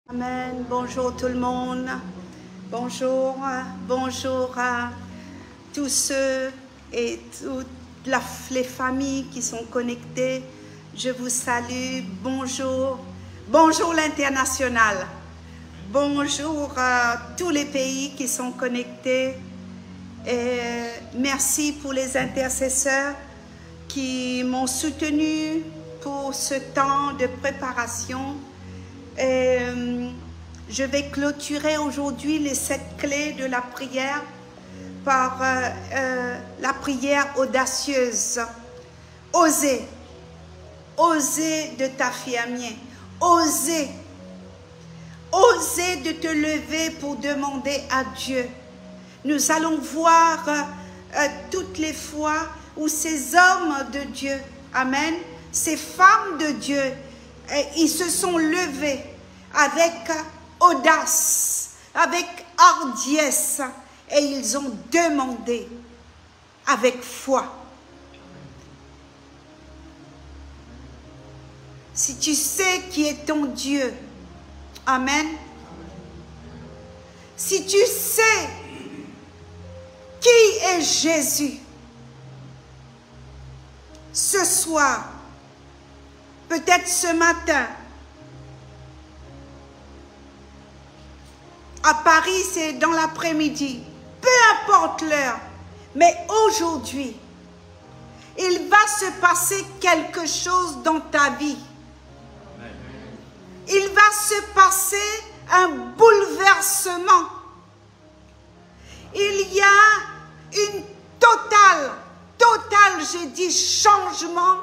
Amen. Bonjour tout le monde. Bonjour, bonjour à tous ceux et toutes les familles qui sont connectées. Je vous salue. Bonjour. Bonjour l'international. Bonjour à tous les pays qui sont connectés. Et merci pour les intercesseurs qui m'ont soutenu pour ce temps de préparation. Et je vais clôturer aujourd'hui les 7 clés de la prière par la prière audacieuse. Oser, oser de t'affirmer, oser, oser de te lever pour demander à Dieu. Nous allons voir toutes les fois où ces hommes de Dieu, amen, ces femmes de Dieu, ils se sont levés avec audace, avec hardiesse, et ils ont demandé avec foi. Si tu sais qui est ton Dieu, amen, si tu sais qui est Jésus, ce soir, peut-être ce matin, à Paris c'est dans l'après-midi, peu importe l'heure, mais aujourd'hui, il va se passer quelque chose dans ta vie. Il va se passer un bouleversement. Il y a une totale, j'ai dit changement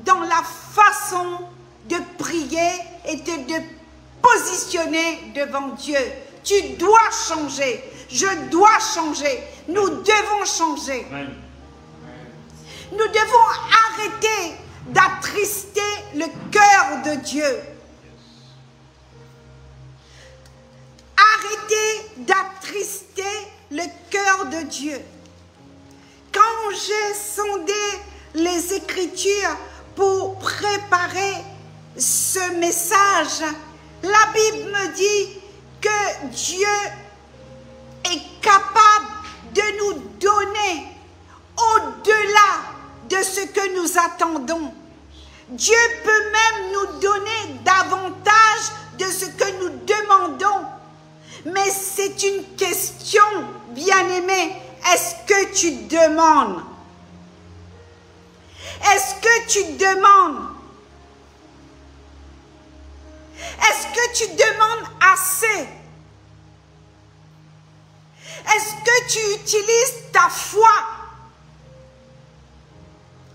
dans la façon de prier et de positionner devant Dieu. Tu dois changer. Je dois changer. Nous devons changer. Nous devons arrêter d'attrister le cœur de Dieu. Arrêtez d'attrister le cœur de Dieu. Quand j'ai sondé les Écritures pour préparer ce message, la Bible me dit que Dieu est capable de nous donner au-delà de ce que nous attendons. Dieu peut même nous donner davantage de ce que nous demandons. Mais c'est une question, bien-aimé, est-ce que tu demandes? Est-ce que tu demandes? Est-ce que tu demandes assez? Est-ce que tu utilises ta foi?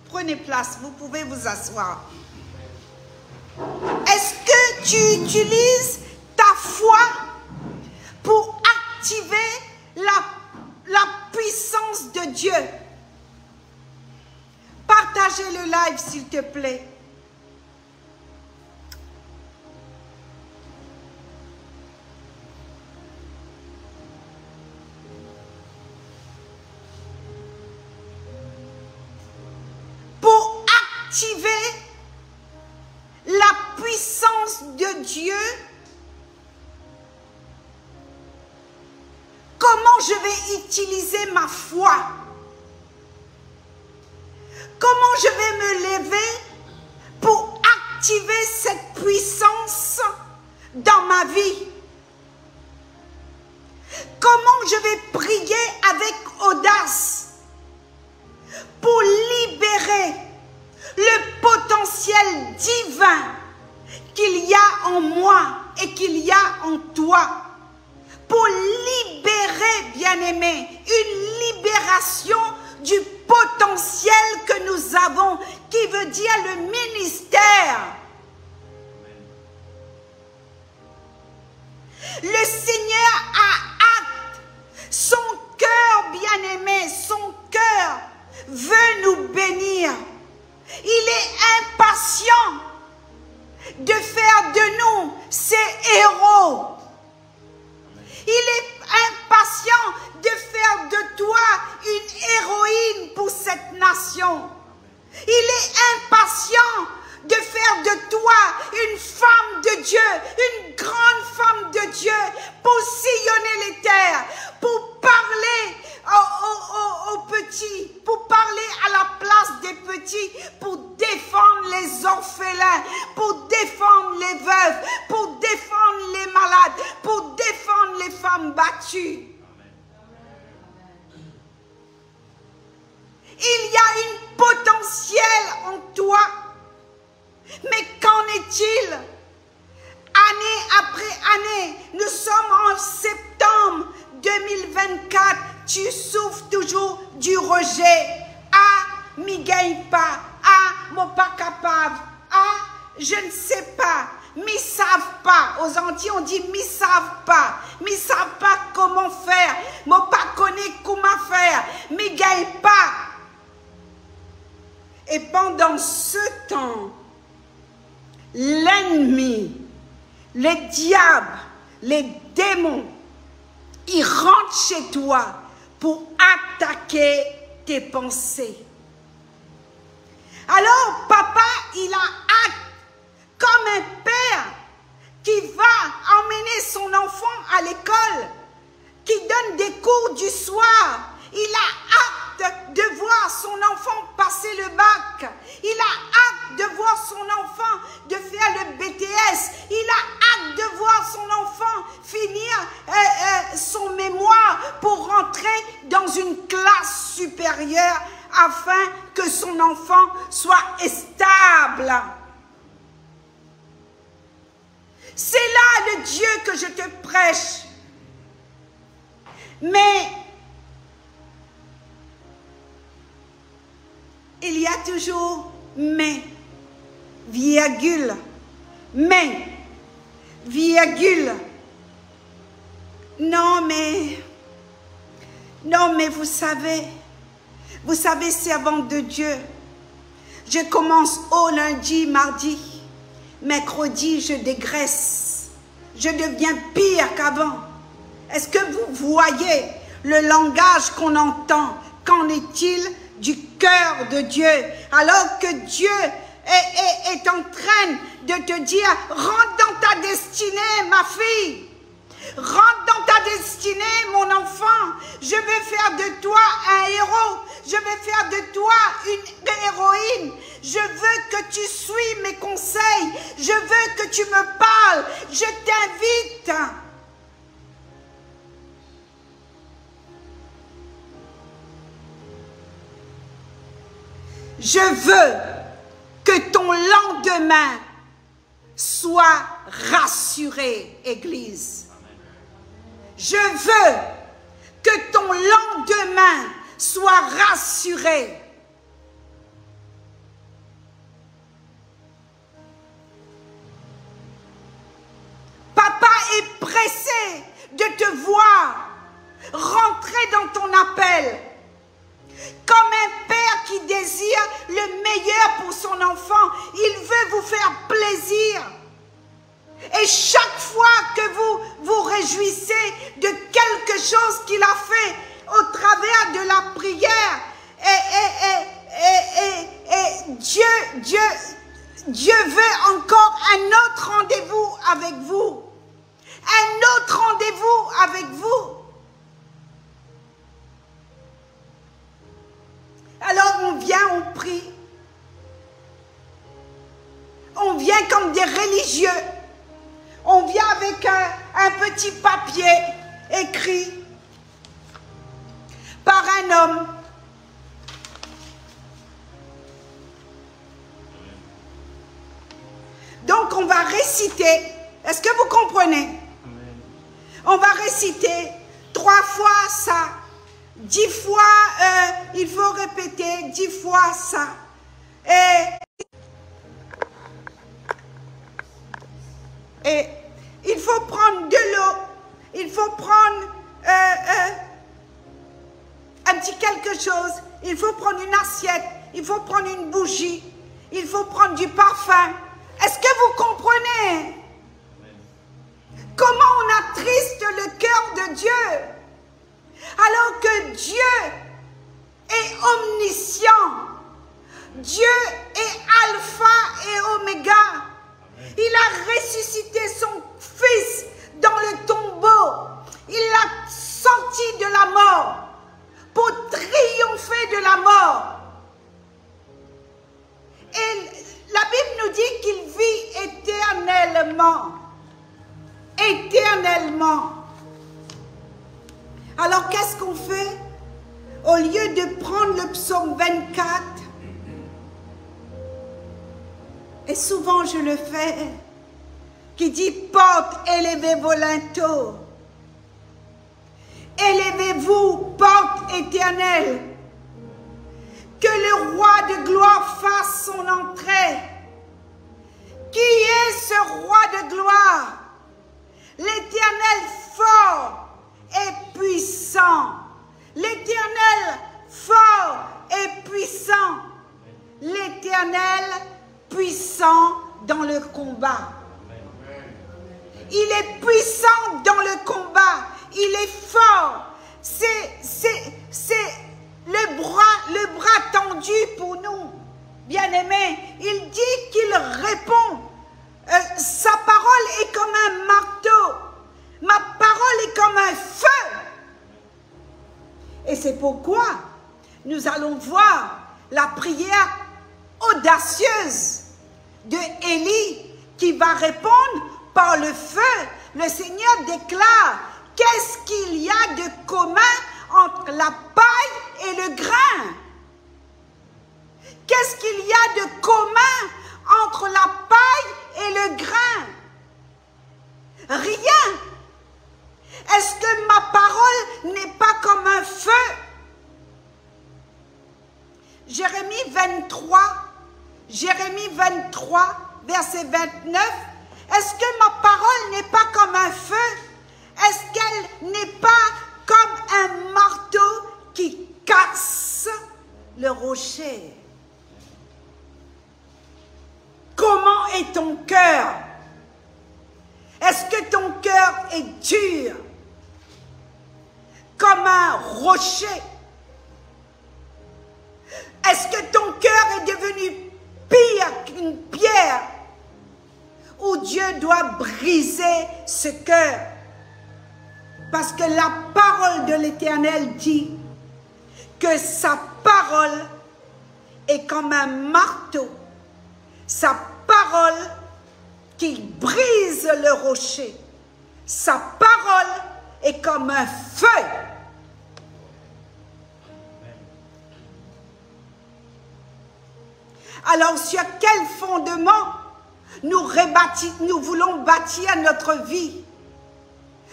Prenez place, vous pouvez vous asseoir. Est-ce que tu utilises ta foi pour activer la puissance de Dieu? Partagez le live s'il te plaît. Pour activer la puissance de Dieu, comment je vais utiliser ma foi? Comment je vais me lever pour activer cette puissance dans ma vie? Comment je vais prier avec audace pour libérer le potentiel divin qu'il y a en moi et qu'il y a en toi? Pour libérer, bien-aimé, une libération du potentiel que nous avons, qui veut dire le ministère. Le Seigneur a hâte, son cœur, bien-aimé, son cœur veut nous bénir. Il est impatient de faire de nous ses héros. Il est impatient de faire de toi une héroïne pour cette nation. Il est impatient de faire de toi une femme de Dieu, une grande femme orphelins, pour défendre les veuves, pour défendre les malades, pour défendre les femmes battues. Il y a une potentiel en toi. Mais qu'en est-il? Année après année, nous sommes en septembre 2024, tu souffres toujours du rejet. Ah, m'y gagne pas. Ah, mon pas capable. Ah, je ne sais pas. M'y savent pas. Aux Antilles, on dit m'y savent pas. M'y savent pas comment faire. M'y pas connaît comment faire. M'y gagne pas. Et pendant ce temps, l'ennemi, les diables, les démons, ils rentrent chez toi pour attaquer tes pensées. Alors, papa, il a hâte, comme un père qui va emmener son enfant à l'école, qui donne des cours du soir. Il a hâte de voir son enfant passer le bac. Il a hâte de voir son enfant de faire le BTS. Il a hâte de voir son enfant finir son mémoire pour rentrer dans une classe supérieure afin que son enfant soit stable. C'est là le Dieu que je te prêche. Mais il y a toujours mais, virgule, mais, virgule. Non mais vous savez, servante de Dieu, je commence au lundi, mardi, mercredi, je dégraisse, je deviens pire qu'avant. Est-ce que vous voyez le langage qu'on entend? Qu'en est-il du cœur de Dieu? Alors que Dieu est en train de te dire, rentre dans ta destinée, ma fille. Rentre dans ta destinée, mon enfant. Je veux faire de toi un héros. Je veux faire de toi une héroïne. Je veux que tu suives mes conseils. Je veux que tu me parles. Je t'invite. Je veux que ton lendemain soit rassuré, Église. Je veux que ton lendemain soit rassuré. Papa est pressé de te voir rentrer dans ton appel. Comme un père qui désire le meilleur pour son enfant, il veut vous faire plaisir. Et chaque fois que vous vous réjouissez de quelque chose qu'il a fait au travers de la prière, Dieu veut encore un autre rendez-vous avec vous. Un autre rendez-vous avec vous. Alors on vient, on prie. On vient comme des religieux. On vient avec un petit papier écrit par un homme. Donc on va réciter. Est-ce que vous comprenez? On va réciter 3 fois ça. 10 fois, il faut répéter 10 fois ça. Et il faut prendre de l'eau, il faut prendre un petit quelque chose, il faut prendre une assiette, il faut prendre une bougie, il faut prendre du parfum. Est-ce que vous comprenez? Comment on attriste le cœur de Dieu? Alors que Dieu est omniscient, Dieu est alpha et oméga. Il a ressuscité son fils dans le tombeau. Il l'a sorti de la mort pour triompher de la mort. Et la Bible nous dit qu'il éternellement. Éternellement. Alors qu'est-ce qu'on fait? Au lieu de prendre le psaume 24, et souvent je le fais, qui dit porte, élevez vos linteaux. Élevez-vous, porte éternelle. Que le roi de gloire fasse son entrée. Qui est ce roi de gloire? L'Éternel fort et puissant. L'Éternel fort et puissant. L'Éternel puissant dans le combat. Il est puissant dans le combat. Il est fort. C'est le bras tendu pour nous. Bien-aimés, il dit qu'il répond. Sa parole est comme un marteau. Ma parole est comme un feu. Et c'est pourquoi nous allons voir la prière audacieuse de Élie qui va répondre par le feu. Le Seigneur déclare: qu'est-ce qu'il y a de commun entre la paille et le grain? Qu'est-ce qu'il y a de commun entre la paille et le grain? Rien. Est-ce que ma parole n'est pas comme un feu? Jérémie 23, verset 29. Est-ce que ma parole n'est pas comme un feu? Est-ce qu'elle n'est pas comme un marteau qui casse le rocher? Comment est ton cœur? Est-ce que ton cœur est dur comme un rocher? Est-ce que ton cœur est devenu pire qu'une pierre où Dieu doit briser ce cœur? Parce que la parole de l'Éternel dit que sa parole est comme un marteau. Sa parole qui brise le rocher. Sa parole est comme un feu. Alors sur quel fondement nous voulons bâtir notre vie?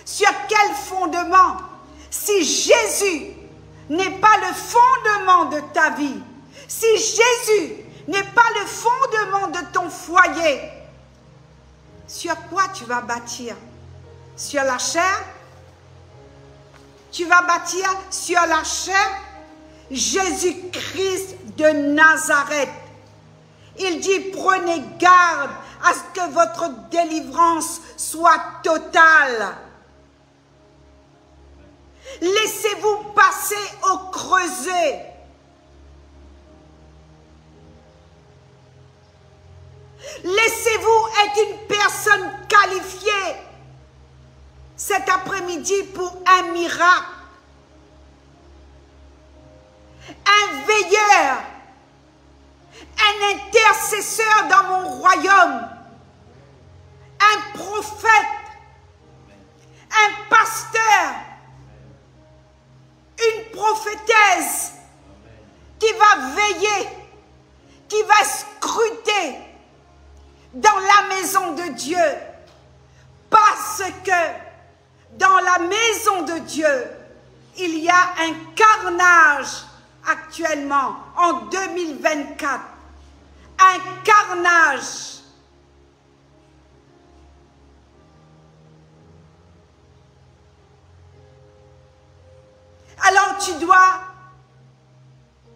Sur quel fondement? Si Jésus n'est pas le fondement de ta vie, si Jésus n'est pas le fondement de ton foyer, sur quoi tu vas bâtir? Sur la chair? Tu vas bâtir sur la chair? Jésus-Christ de Nazareth. Il dit: prenez garde à ce que votre délivrance soit totale. Laissez-vous passer au creuset. Laissez-vous être une personne qualifiée cet après-midi pour un miracle. Un veilleur, un intercesseur dans mon royaume, un prophète, un pasteur, une prophétesse qui va veiller, qui va scruter dans la maison de Dieu, parce que dans la maison de Dieu, il y a un carnage actuellement, en 2024, un carnage. Alors tu dois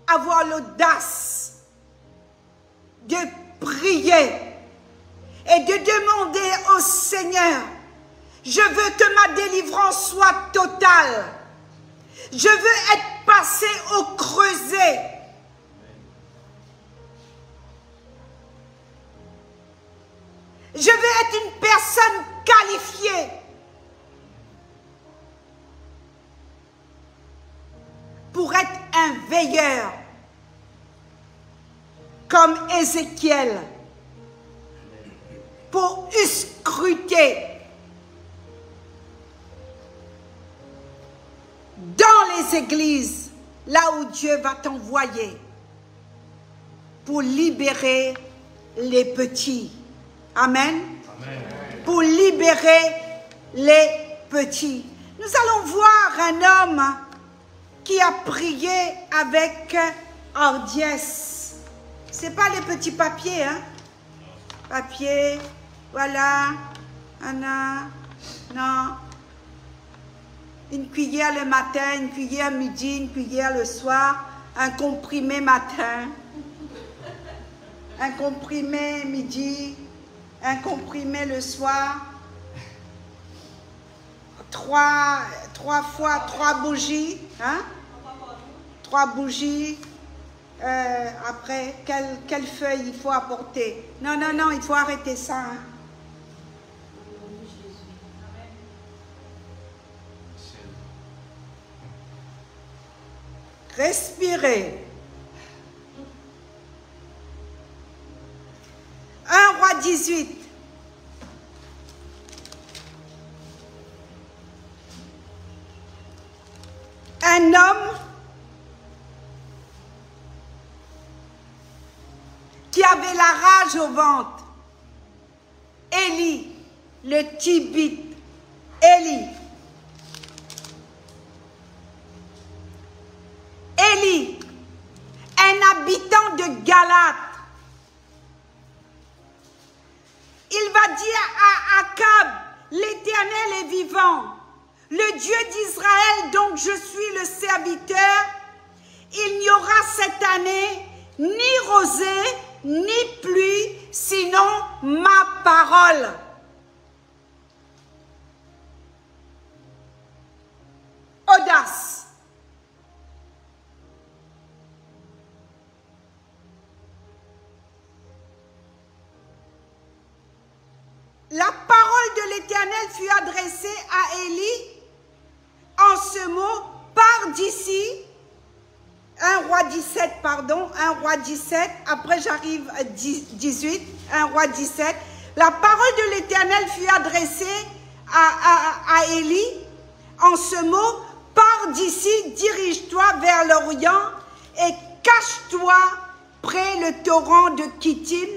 avoir l'audace de prier et de demander au Seigneur: je veux que ma délivrance soit totale. Je veux être passé au creuset. Je veux être une personne qualifiée. Pour être un veilleur. Comme Ézéchiel. Pour scruter autorité dans les églises, là où Dieu va t'envoyer pour libérer les petits. Amen. Amen. Pour libérer les petits. Nous allons voir un homme qui a prié avec hardiesse. Ce n'est pas les petits papiers, hein? Papier, voilà. Anna, non. Une cuillère le matin, une cuillère midi, une cuillère le soir, un comprimé matin, un comprimé midi, un comprimé le soir, trois fois 3 bougies, hein? 3 bougies. Après, quelle feuille il faut apporter? Non, non, non, il faut arrêter ça. Hein? Respirez. 1 Roi 18. Un homme qui avait la rage au ventre. Élie, le Tibite. Élie. Élie, un habitant de Galate. Il va dire à Akab, l'Éternel est vivant, le Dieu d'Israël dont je suis le serviteur, il n'y aura cette année ni rosée, ni pluie, sinon ma parole. Audace. La parole de l'Éternel fut adressée à Élie en ce mot, pars d'ici. 1 Roi 17, pardon, 1 Roi 17, après j'arrive à 18, 1 Roi 17. La parole de l'Éternel fut adressée à Élie en ce mot, pars d'ici, dirige-toi vers l'Orient et cache-toi près le torrent de Kittim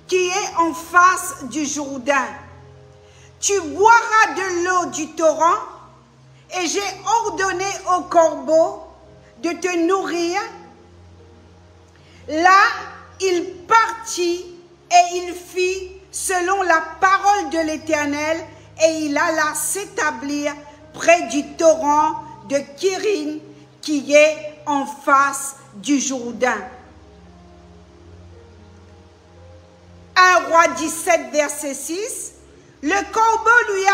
qui est en face du Jourdain. Tu boiras de l'eau du torrent et j'ai ordonné au corbeau de te nourrir. Là, il partit et il fit selon la parole de l'Éternel et il alla s'établir près du torrent de Kirin qui est en face du Jourdain. 1 Roi 17, verset 6. Le corbeau lui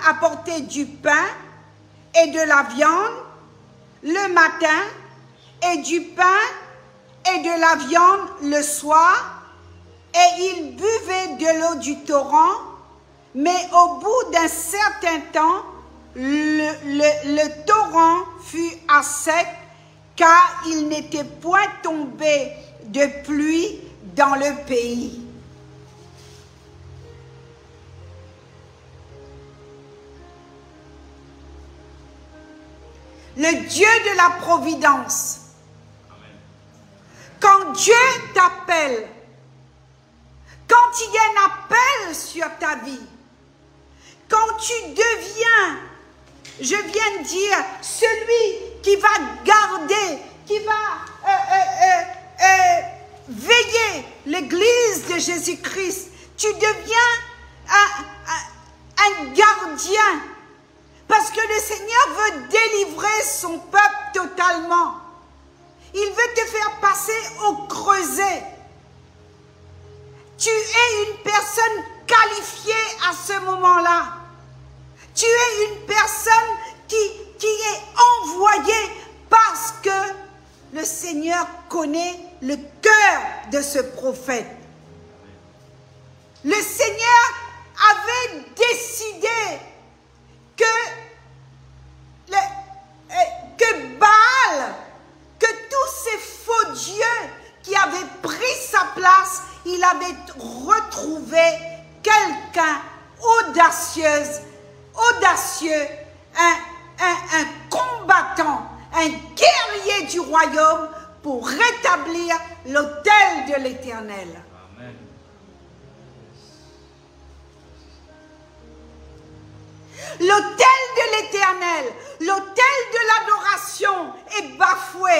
apportait du pain et de la viande le matin et du pain et de la viande le soir, et il buvait de l'eau du torrent, mais au bout d'un certain temps, le torrent fut à sec, car il n'était point tombé de pluie dans le pays. Le Dieu de la providence. Amen. Quand Dieu t'appelle, quand il y a un appel sur ta vie, quand tu deviens, je viens de dire, celui qui va garder, qui va veiller l'église de Jésus-Christ, tu deviens un gardien. Parce que le Seigneur veut délivrer son peuple totalement. Il veut te faire passer au creuset. Tu es une personne qualifiée à ce moment-là. Tu es une personne qui est envoyée parce que le Seigneur connaît le cœur de ce prophète. Le Seigneur avait décidé que Baal, que tous ces faux dieux qui avaient pris sa place, il avait retrouvé quelqu'un audacieux, un combattant, un guerrier du royaume pour rétablir l'autel de l'Éternel. Amen. L'autel de l'Éternel, l'autel de l'adoration est bafoué.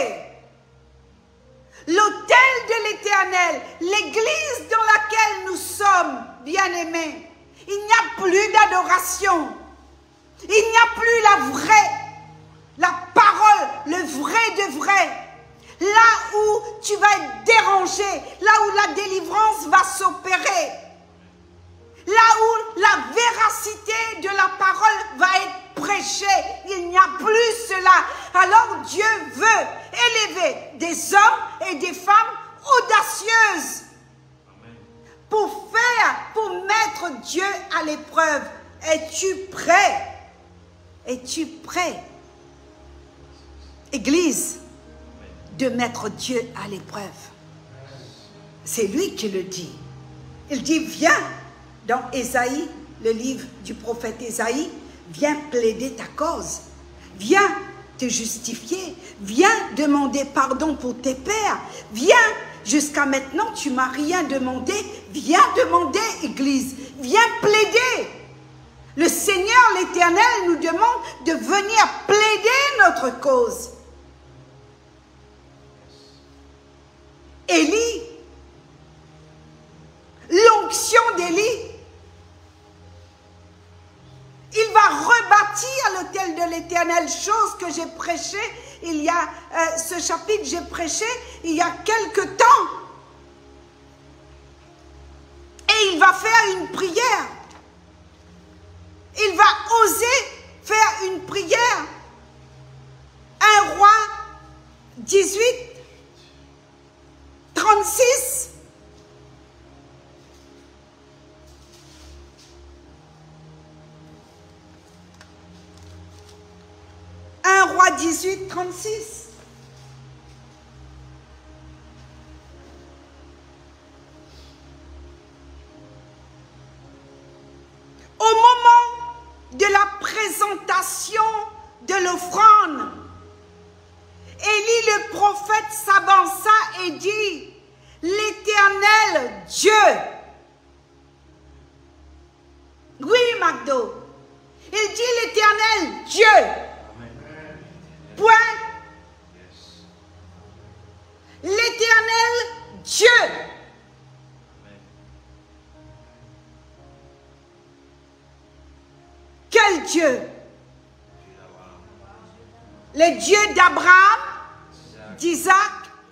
L'autel de l'Éternel, l'église dans laquelle nous sommes, bien-aimés, il n'y a plus d'adoration. Il n'y a plus la parole, le vrai de vrai. Là où tu vas être dérangé, là où la délivrance va s'opérer, là où la véracité de la parole va être prêchée, il n'y a plus cela. Alors Dieu veut élever des hommes et des femmes audacieuses pour mettre Dieu à l'épreuve. Es-tu prêt? Es-tu prêt, Église, de mettre Dieu à l'épreuve? C'est lui qui le dit. Il dit, viens dans Ésaïe, le livre du prophète Ésaïe, viens plaider ta cause, viens te justifier, viens demander pardon pour tes pères, viens, jusqu'à maintenant tu m'as rien demandé, viens demander, Église, viens plaider. Le Seigneur, l'Éternel, nous demande de venir plaider notre cause. Élie, l'onction d'Élie, il va rebâtir l'autel de l'Éternel, chose que j'ai prêché, il y a ce chapitre, j'ai prêché il y a quelque temps. Et il va faire une prière. Il va oser faire une prière. 1 Roi 18, 36. Roi 18, 36. Au moment de la présentation de l'offrande, Élie le prophète s'avança et dit, l'Éternel Dieu. Oui, Magdo. Il dit l'Éternel Dieu. Point. L'Éternel Dieu. Quel Dieu? Le Dieu d'Abraham, d'Isaac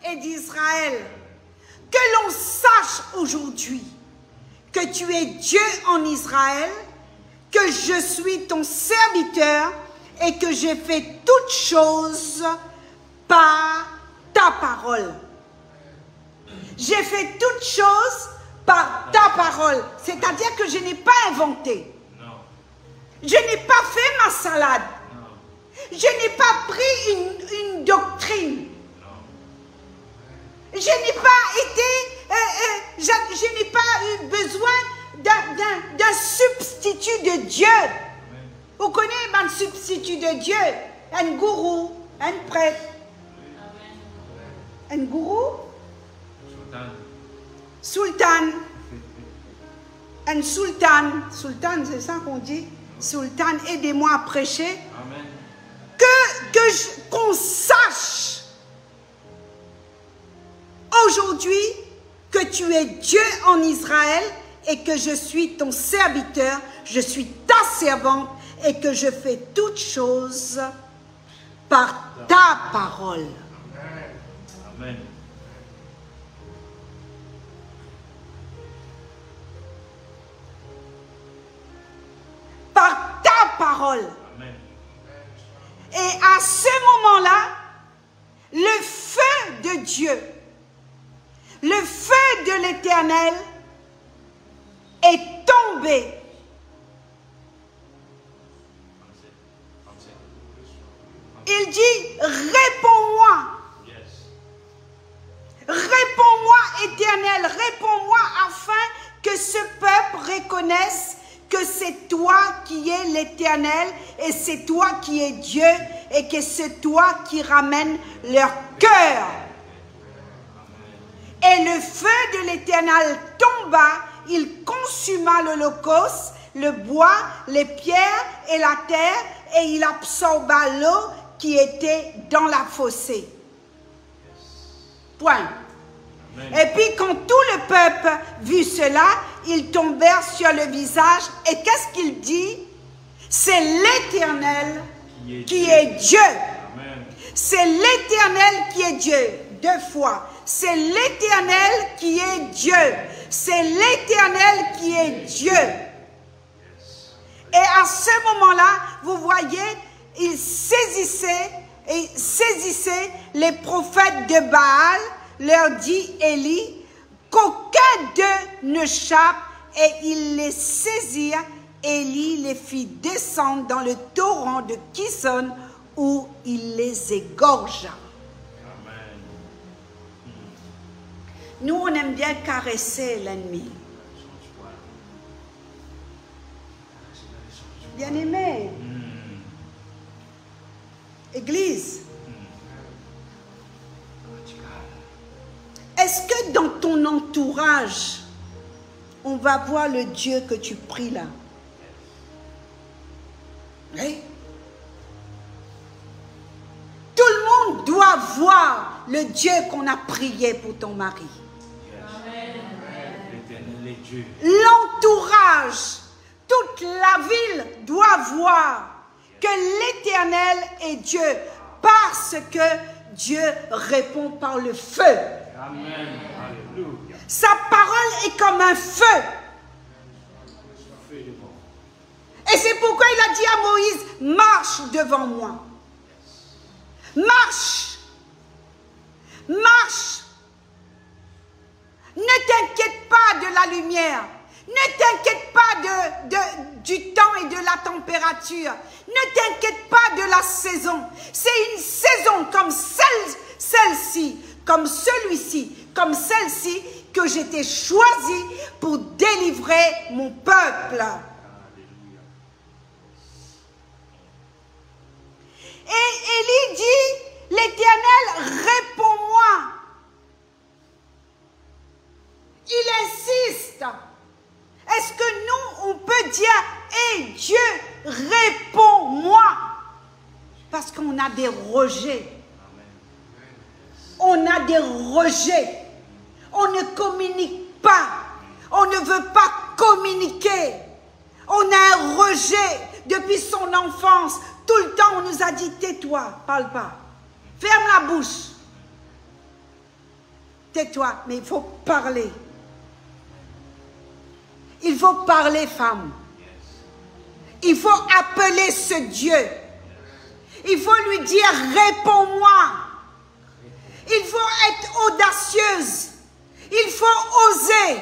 et d'Israël. Que l'on sache aujourd'hui que tu es Dieu en Israël, que je suis ton serviteur et que j'ai fait toutes choses par ta parole. J'ai fait toutes choses par ta parole. C'est-à-dire que je n'ai pas inventé. Je n'ai pas fait ma salade. Je n'ai pas pris une doctrine. Je n'ai pas été, je n'ai pas eu besoin d'un substitut de Dieu. Vous connaissez un substitut de Dieu? Un gourou, un prêtre. Un gourou? Sultan. Un sultan. Sultan, c'est ça qu'on dit? Sultan, aidez-moi à prêcher. Amen. Qu'on sache aujourd'hui que tu es Dieu en Israël et que je suis ton serviteur, je suis ta servante et que je fais toutes choses par ta parole. Amen. Par ta parole. Amen. Et à ce moment-là, le feu de Dieu, le feu de l'Éternel est tombé. Il dit, réponds-moi. Réponds-moi, Éternel, réponds-moi afin que ce peuple reconnaisse que c'est toi qui es l'Éternel et c'est toi qui es Dieu et que c'est toi qui ramènes leur cœur. Et le feu de l'Éternel tomba, il consuma l'holocauste, le bois, les pierres et la terre, et il absorba l'eau qui était dans la fossée. Point. Amen. Et puis quand tout le peuple vit cela, ils tombèrent sur le visage. Et qu'est-ce qu'il dit? C'est l'Éternel qui est Dieu. C'est l'Éternel qui est Dieu. 2 fois. C'est l'Éternel qui est Dieu. C'est l'Éternel qui est Dieu. Et à ce moment-là, vous voyez, il saisissait les prophètes de Baal, leur dit Élie, qu'aucun d'eux n'échappe, et ils les saisirent. Élie les fit descendre dans le torrent de Kison, où il les égorgea. Amen. Nous, on aime bien caresser l'ennemi. Bien-aimé, Église, est-ce que dans ton entourage, on va voir le Dieu que tu pries là? Oui. Tout le monde doit voir le Dieu qu'on a prié pour ton mari. L'entourage, toute la ville doit voir que l'Éternel est Dieu, parce que Dieu répond par le feu. Amen. Alléluia. Sa parole est comme un feu. Et c'est pourquoi il a dit à Moïse, marche devant moi. Marche. Marche. Ne t'inquiète pas de la lumière. Ne t'inquiète pas du temps et de la température. Ne t'inquiète pas de la saison. C'est une saison comme celle-ci, comme celui-ci, comme celle-ci que j'étais choisi pour délivrer mon peuple. Et Élie dit, l'Éternel, réponds-moi. Il insiste. Est-ce que nous, on peut dire, hé Dieu, réponds-moi? Parce qu'on a des rejets. On a des rejets. On ne communique pas. On ne veut pas communiquer. On a un rejet depuis son enfance. Tout le temps, on nous a dit, tais-toi, parle pas. Ferme la bouche. Tais-toi, mais il faut parler. Il faut parler, femme. Il faut appeler ce Dieu. Il faut lui dire, réponds-moi. Il faut être audacieuse. Il faut oser.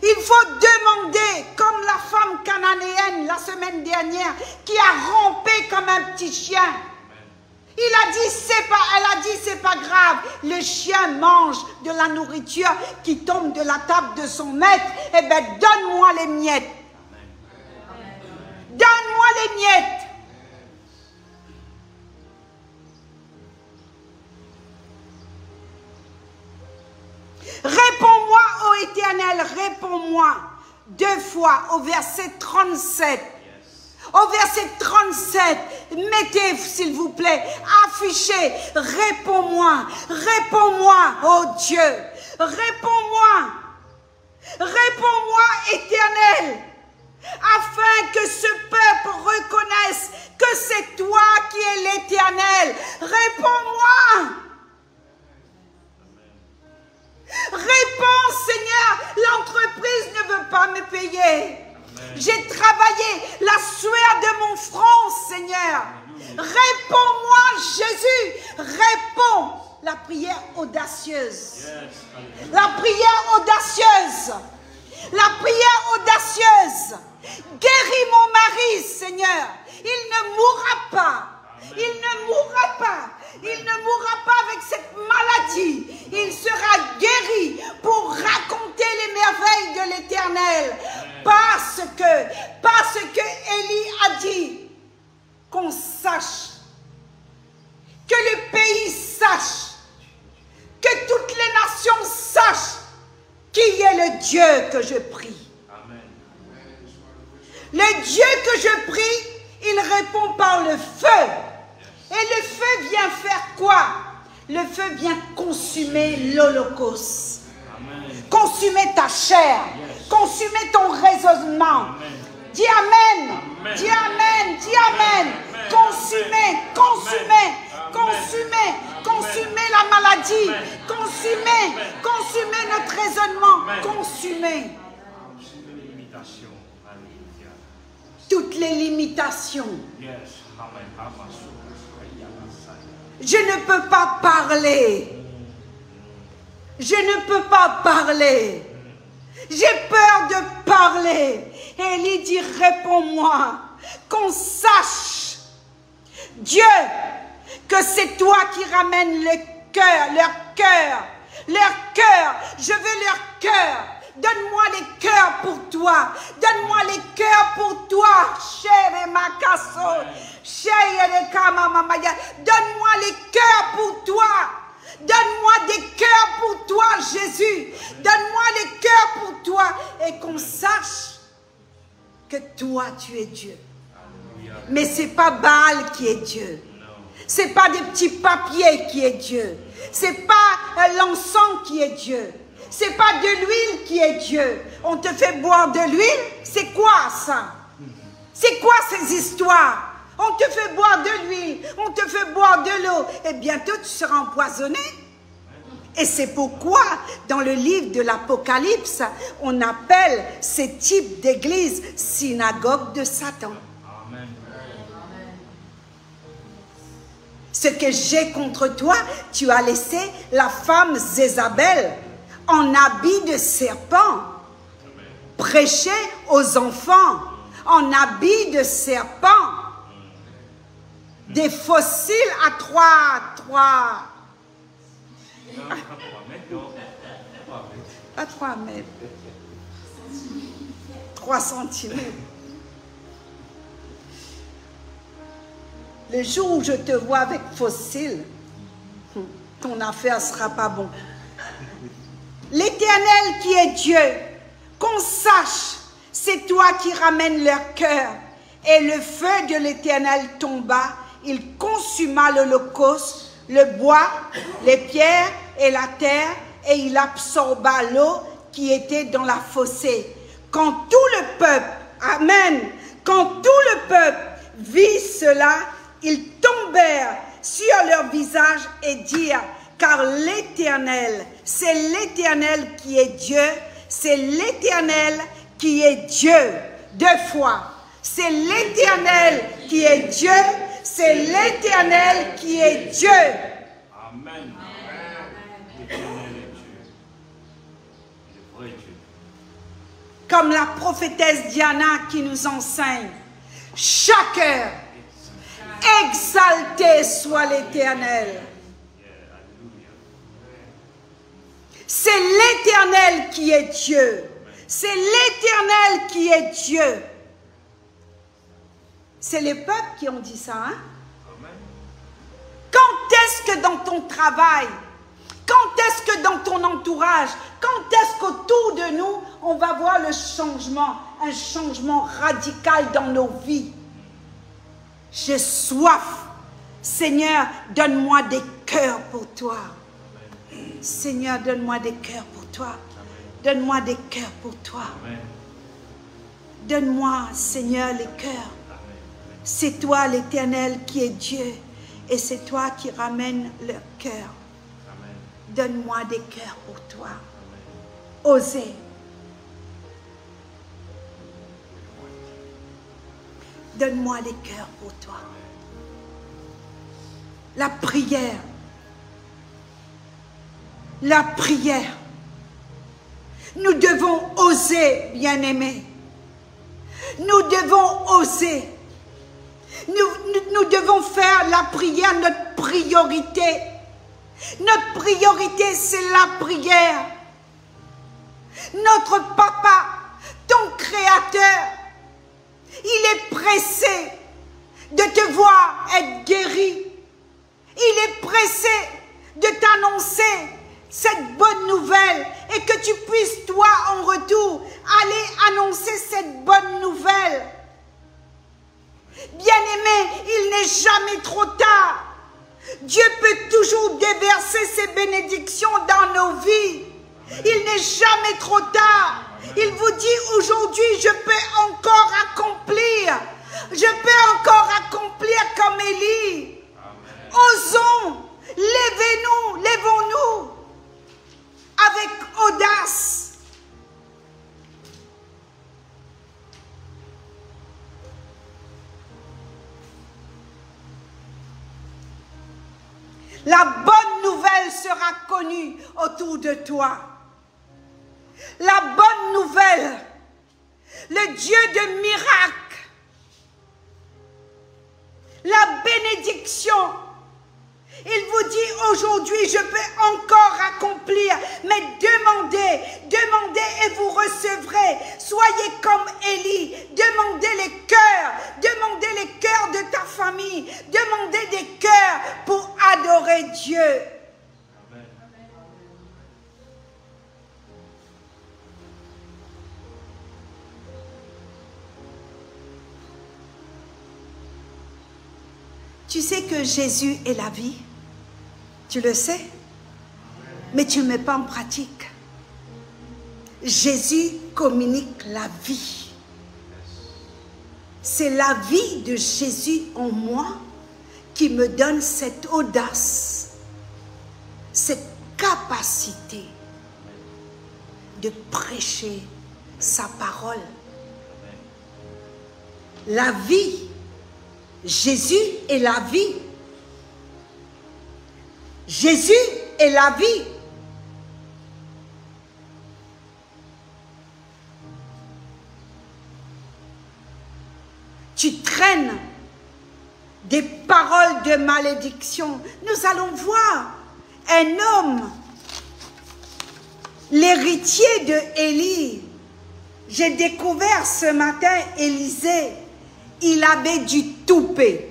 Il faut demander, comme la femme cananéenne la semaine dernière, qui a rampé comme un petit chien. Elle a dit, c'est pas grave. Le chien mange de la nourriture qui tombe de la table de son maître. Eh bien, donne-moi les miettes. Donne-moi les miettes. Réponds-moi, ô Éternel, réponds-moi. 2 fois au verset 37. Au verset 37, mettez, s'il vous plaît, affichez, réponds-moi, réponds-moi, ô Dieu, réponds-moi, réponds-moi, Éternel, afin que ce peuple reconnaisse que c'est toi qui es l'Éternel. Réponds-moi. Réponds, Seigneur, l'entreprise ne veut pas me payer. J'ai travaillé la sueur de mon front, Seigneur. Réponds-moi, Jésus. Réponds. La prière audacieuse. La prière audacieuse. La prière audacieuse. Guéris mon mari, Seigneur. Il ne mourra pas. Il ne mourra pas. Il ne mourra pas avec cette maladie. Il sera guéri pour raconter les merveilles de l'Éternel. Parce que Élie a dit qu'on sache, que le pays sache, que toutes les nations sachent qui est le Dieu que je prie. Amen. Le Dieu que je prie, il répond par le feu. Et le feu vient faire quoi? Le feu vient consumer l'holocauste. Consumer ta chair. Consumer ton raisonnement. Dis Amen. Dis Amen. Dis Amen. Consumer, consumer, consumer, consumer la maladie. Consumer notre raisonnement. Consumer. Toutes les limitations. Je ne peux pas parler. Je ne peux pas parler. J'ai peur de parler. Et Élie dit, réponds-moi. Qu'on sache, Dieu, que c'est toi qui ramènes leur cœur. Je veux leur cœur. Donne-moi les cœurs pour toi. Donne-moi les cœurs pour toi. Donne-moi les cœurs pour toi. Donne-moi des cœurs pour toi, Jésus. Donne-moi les cœurs pour toi. Et qu'on sache que toi, tu es Dieu. Mais ce n'est pas Baal qui est Dieu. Ce n'est pas des petits papiers qui est Dieu. Ce n'est pas l'encens qui est Dieu. Ce n'est pas de l'huile qui est Dieu. On te fait boire de l'huile. C'est quoi ça? C'est quoi ces histoires? On te fait boire de l'huile. On te fait boire de l'eau. Et bientôt tu seras empoisonné. Et c'est pourquoi dans le livre de l'Apocalypse, on appelle ces types d'églises synagogue de Satan. Amen. Ce que j'ai contre toi, tu as laissé la femme Jézabel en habit de serpent, prêcher aux enfants en habit de serpent, des fossiles à 3 mètres, 3 centimètres. Le jour où je te vois avec fossiles, ton affaire ne sera pas bon. L'Éternel qui est Dieu, qu'on sache, c'est toi qui ramènes leur cœur. Et le feu de l'Éternel tomba, il consuma l'holocauste, le bois, les pierres et la terre, et il absorba l'eau qui était dans la fossée. Quand tout le peuple, amen, quand tout le peuple vit cela, ils tombèrent sur leur visage et dirent, car l'Éternel, c'est l'Éternel qui est Dieu, c'est l'Éternel qui est Dieu. 2 fois. C'est l'Éternel qui est Dieu, c'est l'Éternel qui est Dieu. Amen. L'Éternel est Dieu. Il est vrai Dieu. Comme la prophétesse Diana qui nous enseigne, chaque heure, exalté soit l'Éternel. C'est l'Éternel qui est Dieu. C'est l'Éternel qui est Dieu. C'est les peuples qui ont dit ça, hein? Quand est-ce que dans ton travail, quand est-ce que dans ton entourage, quand est-ce qu'autour de nous, on va voir le changement, un changement radical dans nos vies? J'ai soif. Seigneur, donne-moi des cœurs pour toi. Seigneur, donne-moi des cœurs pour toi. Donne-moi des cœurs pour toi. Donne-moi, Seigneur, les cœurs. C'est toi, l'Éternel, qui est Dieu. Et c'est toi qui ramènes leur cœur. Donne-moi des cœurs pour toi. Osez. Donne-moi des cœurs pour toi. La prière. La prière. Nous devons oser, bien-aimés. Nous devons oser. Nous devons faire la prière notre priorité. Notre priorité, c'est la prière. Notre papa, ton créateur, cette bonne nouvelle. Bien-aimés, il n'est jamais trop tard. Dieu peut toujours déverser ses bénédictions dans nos vies. Il n'est jamais trop tard. Il vous dit aujourd'hui, je peux encore accomplir. Je peux encore accomplir comme Élie. Osons, levons-nous avec audace. La bonne nouvelle sera connue autour de toi. La bonne nouvelle, le Dieu de miracles, la bénédiction. Il vous dit aujourd'hui, je peux encore accomplir, mais demandez et vous recevrez. Soyez comme Élie, demandez les cœurs de ta famille, demandez des cœurs pour adorer Dieu. Amen. Tu sais que Jésus est la vie. Tu le sais, mais tu ne le mets pas en pratique. Jésus communique la vie. C'est la vie de Jésus en moi qui me donne cette audace, cette capacité de prêcher sa parole. La vie, Jésus est la vie. Jésus est la vie. Tu traînes des paroles de malédiction. Nous allons voir un homme, l'héritier de Élie. J'ai découvert ce matin Élisée. Il avait du toupet.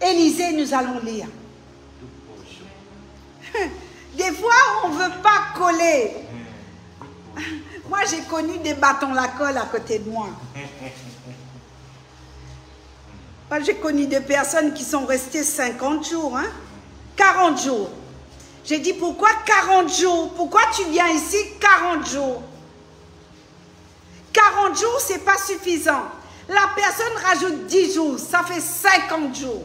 Élisée, nous allons lire. Des fois, on ne veut pas coller. Moi, j'ai connu des bâtons la colle à côté de moi. Moi, j'ai connu des personnes qui sont restées 50 jours, 40 jours. J'ai dit, pourquoi 40 jours? Pourquoi tu viens ici 40 jours? 40 jours, ce n'est pas suffisant. La personne rajoute 10 jours, ça fait 50 jours.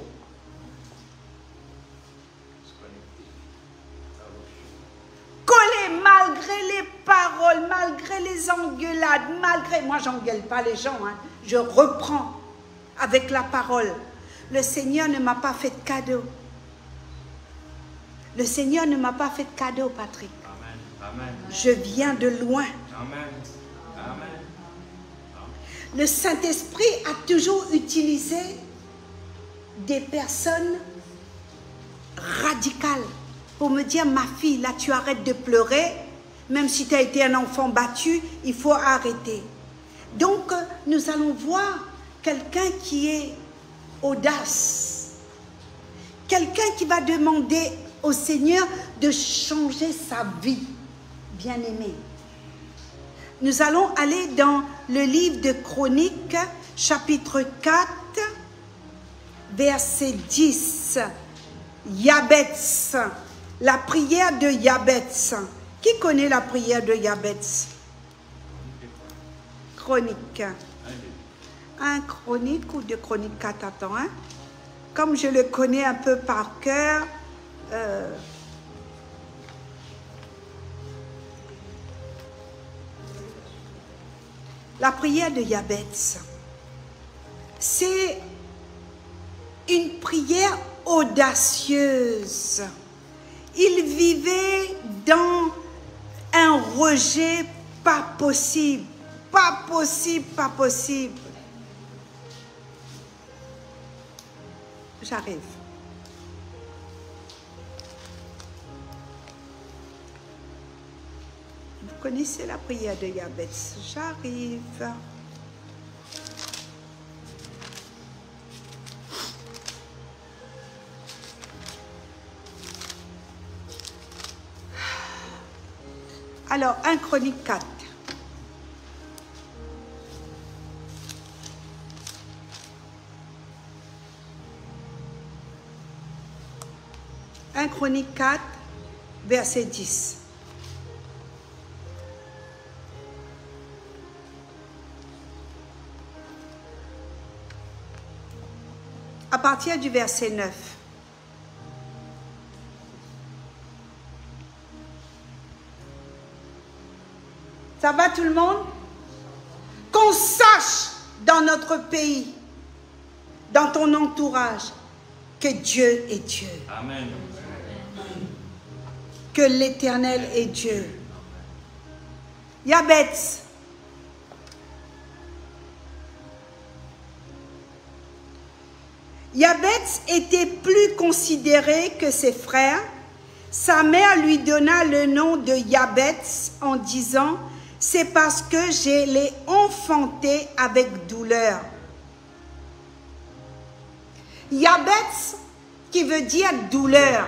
Coller malgré les paroles, malgré les engueulades, malgré... Moi, j'engueule pas les gens, je reprends avec la parole. Le Seigneur ne m'a pas fait de cadeau. Le Seigneur ne m'a pas fait de cadeau, Patrick. Amen. Amen. Je viens de loin. Amen. Amen. Le Saint-Esprit a toujours utilisé des personnes radicales pour me dire, ma fille, là tu arrêtes de pleurer, même si tu as été un enfant battu, il faut arrêter. Donc, nous allons voir quelqu'un qui est audace, quelqu'un qui va demander au Seigneur de changer sa vie, bien-aimé. Nous allons aller dans le livre de Chroniques, chapitre 4, verset 10. Yabetz, la prière de Yabetz. Qui connaît la prière de Yabetz? Chronique. Un Chronique ou deux Chroniques 4, attends, Comme je le connais un peu par cœur, la prière de Yabetz, c'est une prière audacieuse. Il vivait dans un rejet pas possible, pas possible, pas possible. J'arrive. Vous connaissez la prière de Yabetz. J'arrive. Alors, 1 Chronique 4. « 1 Chronique 4, verset 10. À partir du verset 9. Ça va tout le monde? Qu'on sache dans notre pays, dans ton entourage, que Dieu est Dieu. Amen. Que l'Éternel est Dieu. Yabetz. Yabetz était plus considéré que ses frères. Sa mère lui donna le nom de Yabetz en disant « C'est parce que je l'ai enfanté avec douleur. » Yabetz, qui veut dire douleur.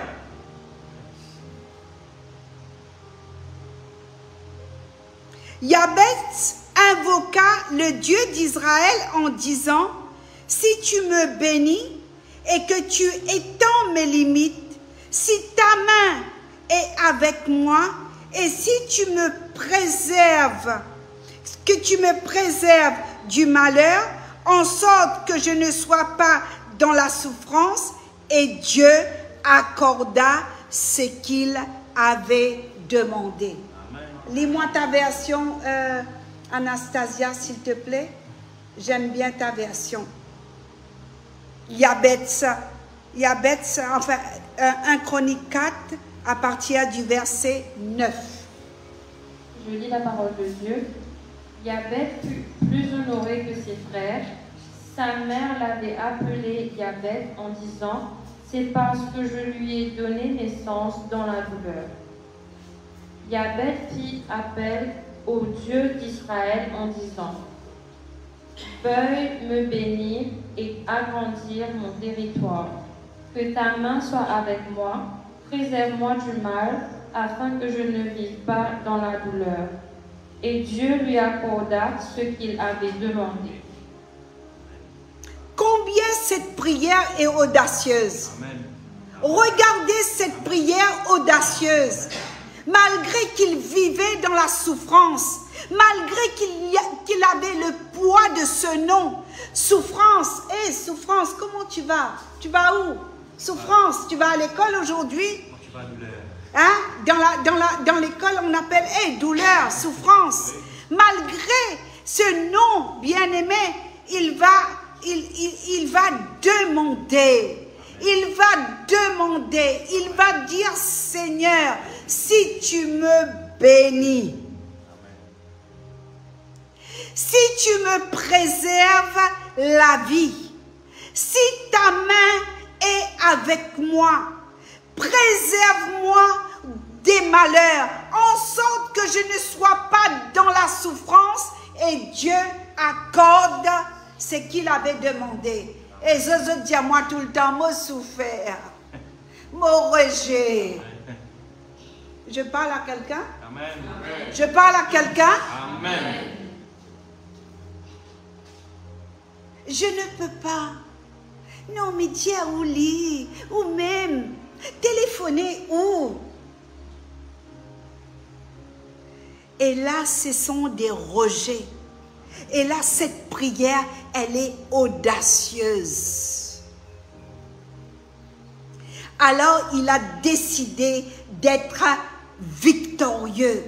Yabetz invoqua le Dieu d'Israël en disant « Si tu me bénis et que tu étends mes limites, si ta main est avec moi et si tu me préserves, que tu me préserves du malheur, en sorte que je ne sois pas dans la souffrance. » Et Dieu accorda ce qu'il avait demandé. Lis-moi ta version, Anastasia, s'il te plaît. J'aime bien ta version. Yabetz, enfin, 1 Chronique 4, à partir du verset 9. Je lis la parole de Dieu. Yabetz fut plus honoré que ses frères. Sa mère l'avait appelé Yabetz en disant « C'est parce que je lui ai donné naissance dans la douleur. » Yabetz fit appel au Dieu d'Israël en disant « Veuille me bénir et agrandir mon territoire. Que ta main soit avec moi, préserve-moi du mal, afin que je ne vive pas dans la douleur. » Et Dieu lui accorda ce qu'il avait demandé. Combien cette prière est audacieuse. Amen. Regardez cette prière audacieuse. Malgré qu'il vivait dans la souffrance, malgré qu'il avait le poids de ce nom, souffrance, hé, souffrance, comment tu vas? Tu vas où? Souffrance, tu vas à l'école aujourd'hui? Tu vas douleur. Hein? Dans l'école, on appelle douleur, souffrance. Malgré ce nom, bien-aimé, il va demander. Il va dire, Seigneur, si tu me bénis, si tu me préserves la vie, si ta main est avec moi, préserve-moi des malheurs, en sorte que je ne sois pas dans la souffrance, et Dieu accorde ce qu'il avait demandé. Et je dis à moi tout le temps, moi souffert, mon rejet. Je parle à quelqu'un? Amen. Je parle à quelqu'un? Amen. Je ne peux pas. Non, mais dis à Ouli, ou même téléphoner où? Et là, ce sont des rejets. Et là, cette prière, elle est audacieuse. Alors, il a décidé d'être victorieux.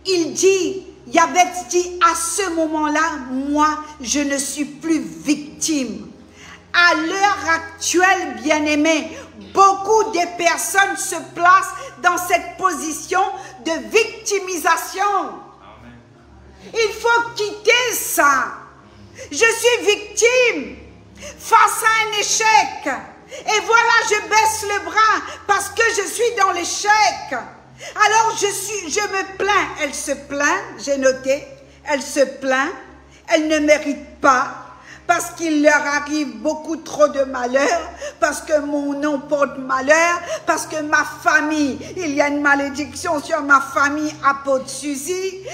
Il dit, Yabetz dit, à ce moment-là, moi, je ne suis plus victime. À l'heure actuelle, bien-aimés, beaucoup de personnes se placent dans cette position de victimisation. Amen. Il faut quitter ça. Je suis victime face à un échec. Et voilà, je baisse le bras parce que je suis dans l'échec. Alors je me plains. Elle se plaint, j'ai noté. Elle se plaint. Elle ne mérite pas. parce qu'il leur arrive beaucoup trop de malheur, parce que mon nom porte malheur, parce que ma famille, il y a une malédiction sur ma famille, apôtre Suzy,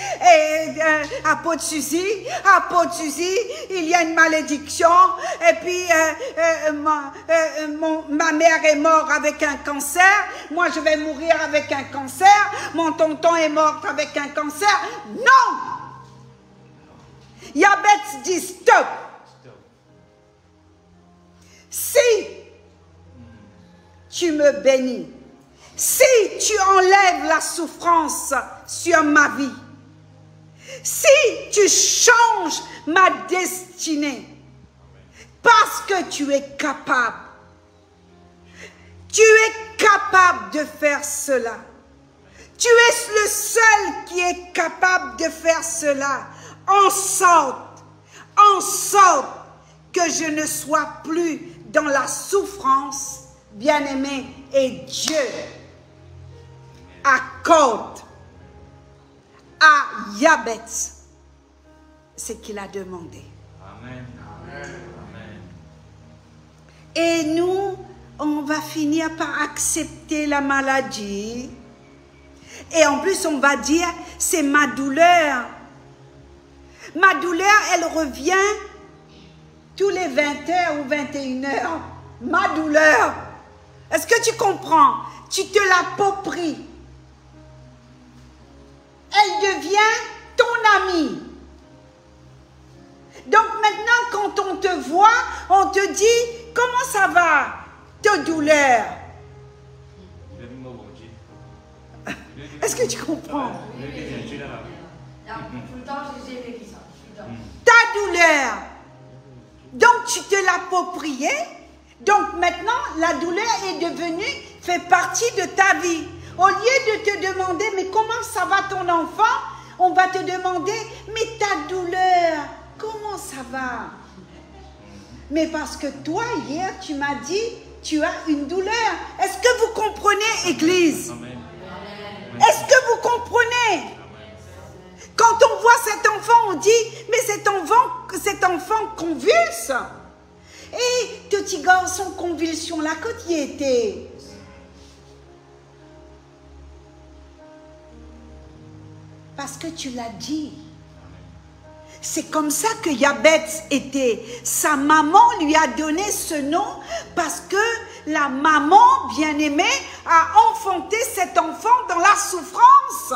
apôtre Suzy, il y a une malédiction, et puis ma mère est morte avec un cancer, moi je vais mourir avec un cancer, mon tonton est mort avec un cancer. Non! Jabez dit stop. Si tu me bénis, si tu enlèves la souffrance sur ma vie, si tu changes ma destinée, parce que tu es capable de faire cela. Tu es le seul qui est capable de faire cela, en sorte que je ne sois plus dans la souffrance, bien-aimé, et Dieu accorde à Jabez ce qu'il a demandé. Amen. Amen. Et nous, on va finir par accepter la maladie. Et en plus, on va dire, c'est ma douleur. Ma douleur, elle revient tous les 20h ou 21h. Ma douleur. Est-ce que tu comprends? Tu te l'appropries. Elle devient ton amie. Donc maintenant, quand on te voit, on te dit, comment ça va, ta douleur? Est-ce que tu comprends? Ta douleur. Donc tu te l'appropriais. Donc maintenant, la douleur est devenue, fait partie de ta vie. Au lieu de te demander, mais comment ça va ton enfant? On va te demander, mais ta douleur, comment ça va? Mais parce que toi, hier, tu m'as dit, tu as une douleur. Est-ce que vous comprenez, Église? Est-ce que vous comprenez? Quand on voit cet enfant, on dit, mais cet enfant convulse. Et ce petit garçon convulsion là, quand il était, parce que tu l'as dit. C'est comme ça que Jabez était. Sa maman lui a donné ce nom parce que la maman bien-aimée a enfanté cet enfant dans la souffrance.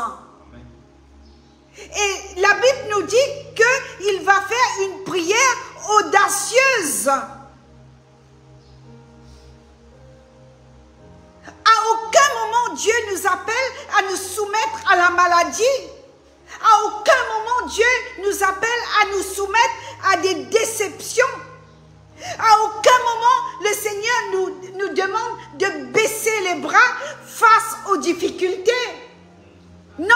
Et la Bible nous dit qu'il va faire une prière audacieuse. À aucun moment Dieu nous appelle à nous soumettre à la maladie. À aucun moment Dieu nous appelle à nous soumettre à des déceptions. À aucun moment le Seigneur nous demande de baisser les bras face aux difficultés. Non.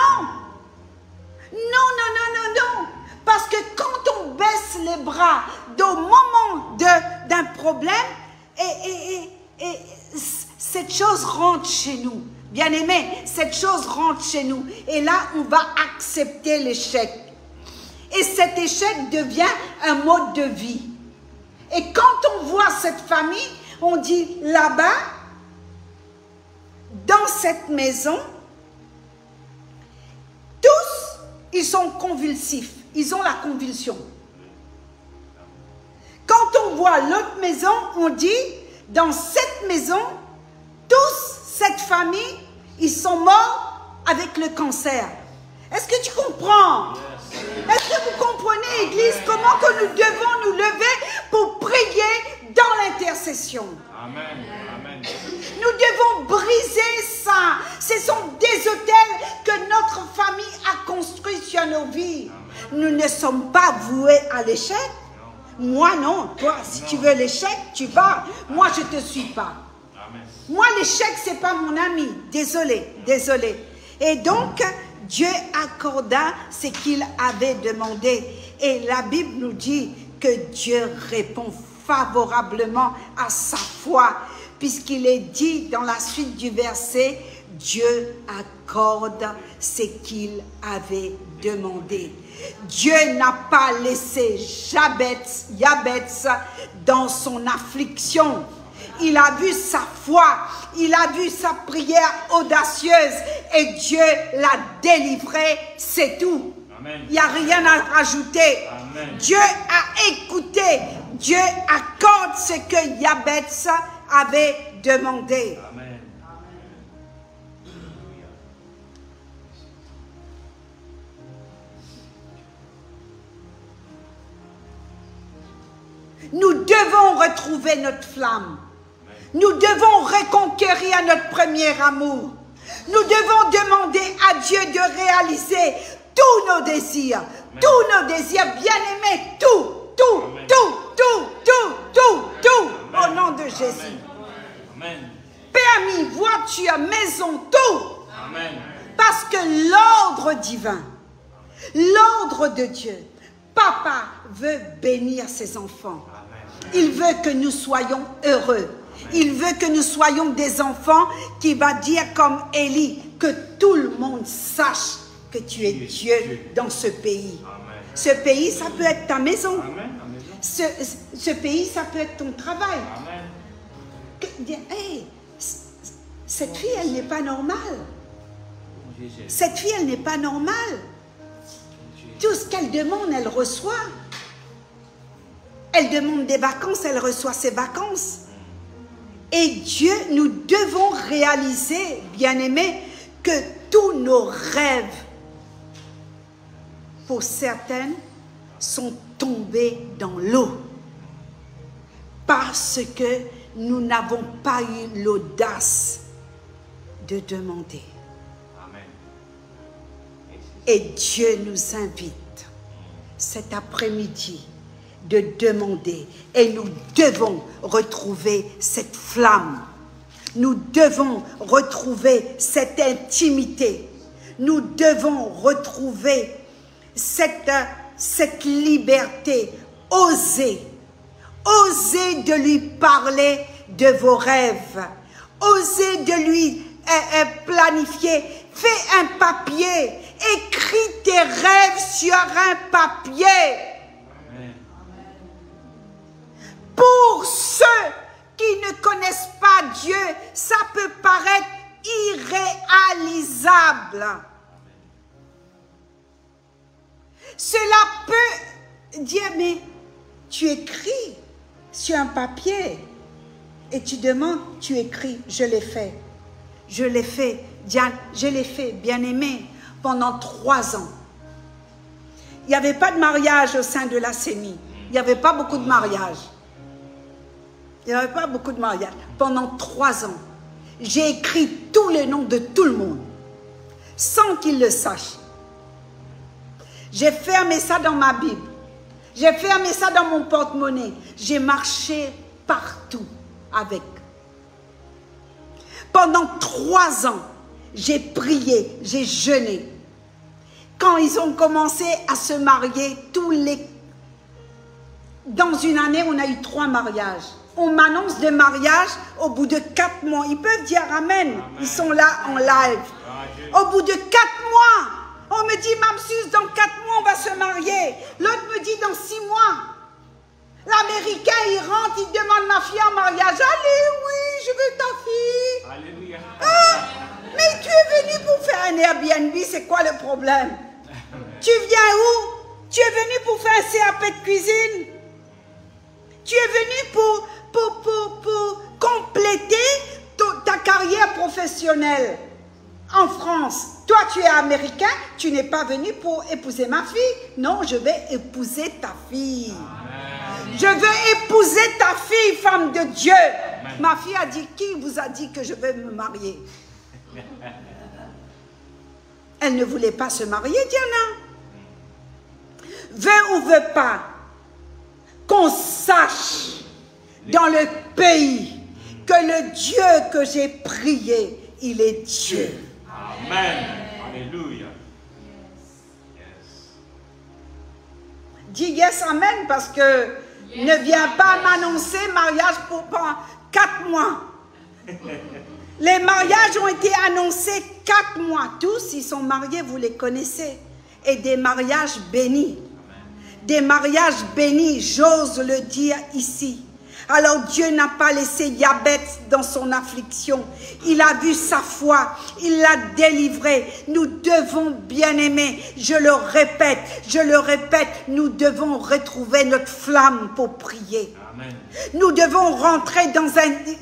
Non, non, non, non, non. Parce que quand on baisse les bras au moment d'un problème, et cette chose rentre chez nous. Bien-aimé, cette chose rentre chez nous. Et là, on va accepter l'échec. Et cet échec devient un mode de vie. Et quand on voit cette famille, on dit là-bas, dans cette maison, tous, ils sont convulsifs. Ils ont la convulsion. Quand on voit l'autre maison, on dit, dans cette maison, tous, cette famille, ils sont morts avec le cancer. Est-ce que tu comprends? Est-ce que vous comprenez, Église, comment que nous devons nous lever pour prier dans l'intercession? Amen. Amen. Nous devons briser ça. Ce sont des hôtels que notre famille a construits sur nos vies. Nous ne sommes pas voués à l'échec. Moi, non. Toi, si tu veux l'échec, tu vas. Moi, je ne te suis pas. Moi, l'échec, ce n'est pas mon ami. Désolé, désolé. Et donc, Dieu accorda ce qu'il avait demandé. Et la Bible nous dit que Dieu répond favorablement à sa foi, puisqu'il est dit dans la suite du verset, Dieu accorde ce qu'il avait demandé. Dieu n'a pas laissé Jabez dans son affliction. Il a vu sa foi, il a vu sa prière audacieuse et Dieu l'a délivré, c'est tout. Il n'y a rien à rajouter. Amen. Dieu a écouté, Dieu accorde ce que Jabez avait demandé. Amen. Nous devons retrouver notre flamme. Nous devons reconquérir notre premier amour. Nous devons demander à Dieu de réaliser tous nos désirs. Amen. Tous nos désirs, bien-aimés, tout. Au nom de Jésus. Amen. Permis, voiture, maison, tout. Amen. Parce que l'ordre divin, l'ordre de Dieu, Papa veut bénir ses enfants. Il veut que nous soyons heureux. Il veut que nous soyons des enfants qui va dire comme Élie, que tout le monde sache que tu es Dieu dans ce pays. Amen. Ce pays, ça peut être ta maison. Amen. Ce pays, ça peut être ton travail. Hey, cette fille, elle n'est pas normale. Cette fille, elle n'est pas normale. Tout ce qu'elle demande, elle reçoit. Elle demande des vacances, elle reçoit ses vacances. Et Dieu, nous devons réaliser, bien-aimés, que tous nos rêves, pour certaines, sont tombés dans l'eau. Parce que nous n'avons pas eu l'audace de demander. Amen. Et Dieu nous invite cet après-midi de demander. Et nous devons retrouver cette flamme. Nous devons retrouver cette intimité. Nous devons retrouver cette liberté. Osez de lui parler de vos rêves. Osez de lui planifier. Fais un papier. Écris tes rêves sur un papier. Pour ceux qui ne connaissent pas Dieu, ça peut paraître irréalisable. Cela peut dire, mais tu écris sur un papier et tu demandes, tu écris, je l'ai fait. Je l'ai fait, Diane, je l'ai fait, bien-aimé, pendant 3 ans. Il n'y avait pas de mariage au sein de la CENI. Il n'y avait pas beaucoup de mariages. Il n'y avait pas beaucoup de mariages. Pendant 3 ans, j'ai écrit tous les noms de tout le monde, sans qu'ils le sachent. J'ai fermé ça dans ma Bible. J'ai fermé ça dans mon porte-monnaie. J'ai marché partout avec. Pendant 3 ans, j'ai prié, j'ai jeûné. Quand ils ont commencé à se marier, dans une année, on a eu 3 mariages. On m'annonce des mariages au bout de 4 mois. Ils peuvent dire Amen. Amen. Ils sont là en live. Au bout de 4 mois, on me dit, Mamsus, dans 4 mois, on va se marier. L'autre me dit, dans 6 mois. L'Américain, il rentre, il demande ma fille en mariage. Allez, oui, je veux ta fille. Alléluia. Ah, mais tu es venu pour faire un Airbnb, c'est quoi le problème? Tu viens où? Tu es venu pour faire un CAP de cuisine? Tu es venu pour compléter ta carrière professionnelle en France. Toi, tu es américain, tu n'es pas venu pour épouser ma fille. Non, je vais épouser ta fille. Amen. Je veux épouser ta fille, femme de Dieu. Amen. Ma fille a dit, qui vous a dit que je vais me marier? Elle ne voulait pas se marier, Diana. Veux ou veux pas, qu'on sache dans le pays que le Dieu que j'ai prié, il est Dieu. Amen. Alléluia. Dis yes, amen, parce que ne viens pas m'annoncer mariage pour 4 mois. Les mariages ont été annoncés 4 mois. Tous, ils sont mariés, vous les connaissez. Et des mariages bénis. Des mariages bénis, j'ose le dire ici. Alors Dieu n'a pas laissé Jabez dans son affliction. Il a vu sa foi, il l'a délivré. Nous devons, bien-aimés, je le répète, nous devons retrouver notre flamme pour prier. Amen. Nous devons rentrer dans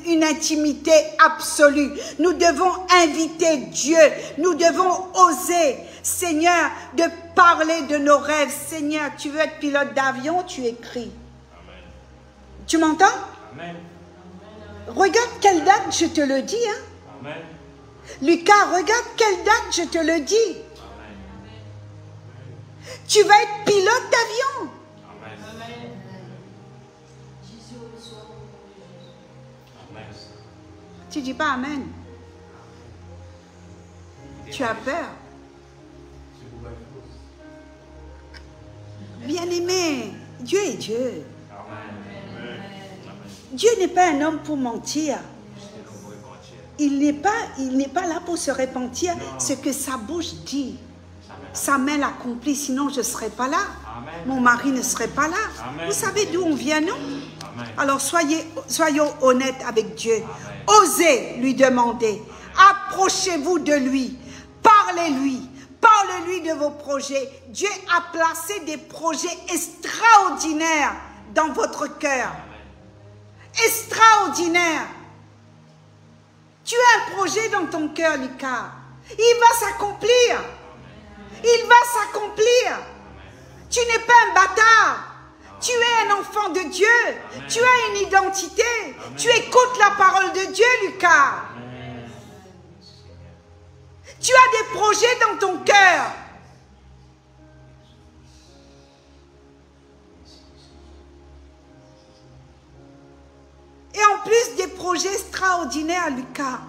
une intimité absolue. Nous devons inviter Dieu. Nous devons oser, Seigneur, de parler de nos rêves. Seigneur, tu veux être pilote d'avion, tu écris. Tu m'entends? Amen. Regarde quelle date, je te le dis. Hein? Amen. Lucas, regarde quelle date, je te le dis. Amen. Tu vas être pilote d'avion. Amen. Tu dis pas Amen. Tu as peur. Bien-aimé, Dieu est Dieu. Dieu n'est pas un homme pour mentir. Il n'est pas là pour se repentir. Ce que sa bouche dit, sa main l'accomplit. Sinon, je ne serais pas là. Mon mari ne serait pas là. Vous savez d'où on vient, non? Alors, soyons honnêtes avec Dieu. Osez lui demander. Approchez-vous de lui. Parlez-lui. Parlez-lui de vos projets. Dieu a placé des projets extraordinaires dans votre cœur. Extraordinaire. Tu as un projet dans ton cœur, Lucas. Il va s'accomplir. Il va s'accomplir. Tu n'es pas un bâtard. Tu es un enfant de Dieu. Tu as une identité. Tu écoutes la parole de Dieu, Lucas. Tu as des projets dans ton cœur. Et en plus des projets extraordinaires, Lucas,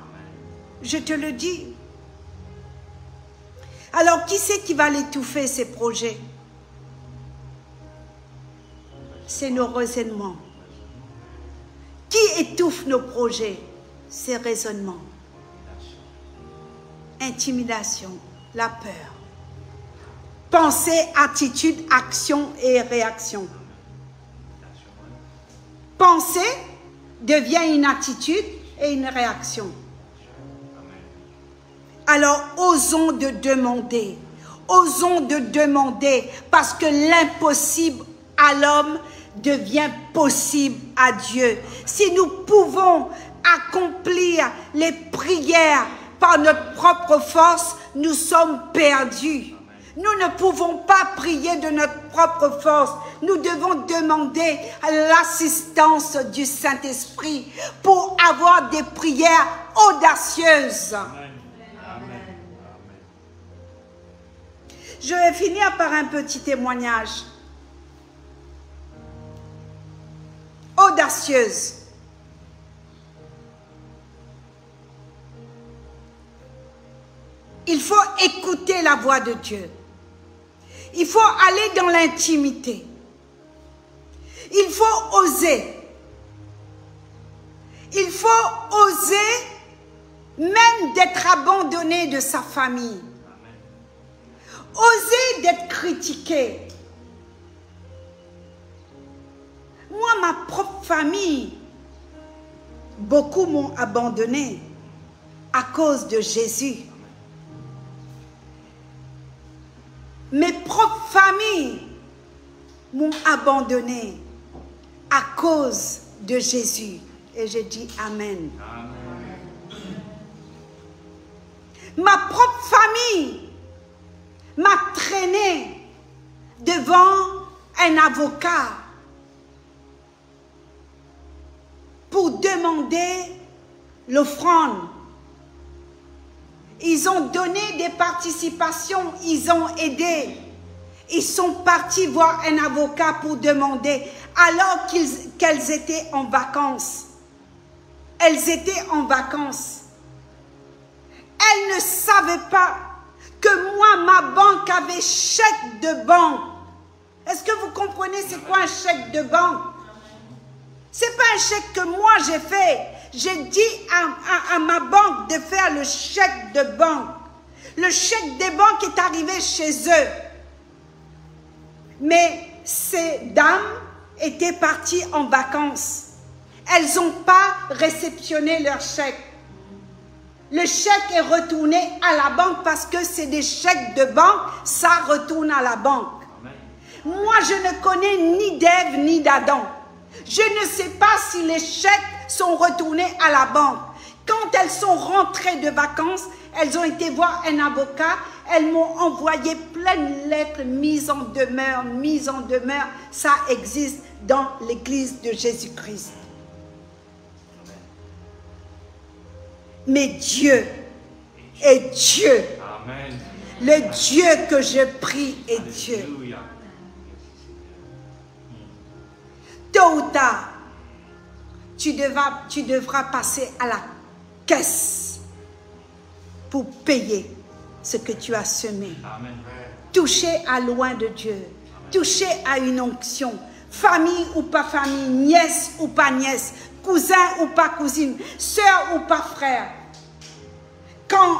je te le dis. Alors, qui c'est qui va l'étouffer, ces projets? C'est nos raisonnements. Qui étouffe nos projets? Ces raisonnements. Intimidation, la peur. Pensée, attitude, action et réaction. Pensée devient une attitude et une réaction. Alors, osons de demander. Osons de demander, parce que l'impossible à l'homme devient possible à Dieu. Si nous pouvons accomplir les prières par notre propre force, nous sommes perdus. Nous ne pouvons pas prier de notre propre force. Nous devons demander l'assistance du Saint-Esprit pour avoir des prières audacieuses. Amen. Amen. Je vais finir par un petit témoignage. Audacieuse. Il faut écouter la voix de Dieu. Il faut aller dans l'intimité. Il faut oser. Il faut oser même d'être abandonné de sa famille. Oser d'être critiqué. Moi, ma propre famille, beaucoup m'ont abandonné à cause de Jésus. Mes propres familles m'ont abandonné à cause de Jésus. Et je dis Amen. Amen. Ma propre famille m'a traîné devant un avocat pour demander l'offrande. Ils ont donné des participations, ils ont aidé. Ils sont partis voir un avocat pour demander, alors qu'elles étaient en vacances. Elles étaient en vacances. Elles ne savaient pas que moi, ma banque avait chèque de banque. Est-ce que vous comprenez c'est quoi un chèque de banque? Ce n'est pas un chèque que moi j'ai fait. j'ai dit à ma banque de faire le chèque de banque. Le chèque des banques est arrivé chez eux. Mais ces dames étaient parties en vacances. Elles n'ont pas réceptionné leur chèque. Le chèque est retourné à la banque parce que c'est des chèques de banque, ça retourne à la banque. Moi, je ne connais ni d'Ève ni d'Adam. Je ne sais pas si les chèques sont retournés à la banque. Quand elles sont rentrées de vacances, elles ont été voir un avocat. Elles m'ont envoyé plein de lettres mises en demeure, mises en demeure. Ça existe dans l'église de Jésus-Christ. Mais Dieu est Dieu. Amen. Le Dieu que je prie est Dieu. Alléluia. Tôt ou tard, tu devras passer à la caisse pour payer ce que tu as semé. Amen. Toucher à loin de Dieu. Toucher à une onction. Famille ou pas famille, nièce ou pas nièce, cousin ou pas cousine, sœur ou pas frère. Quand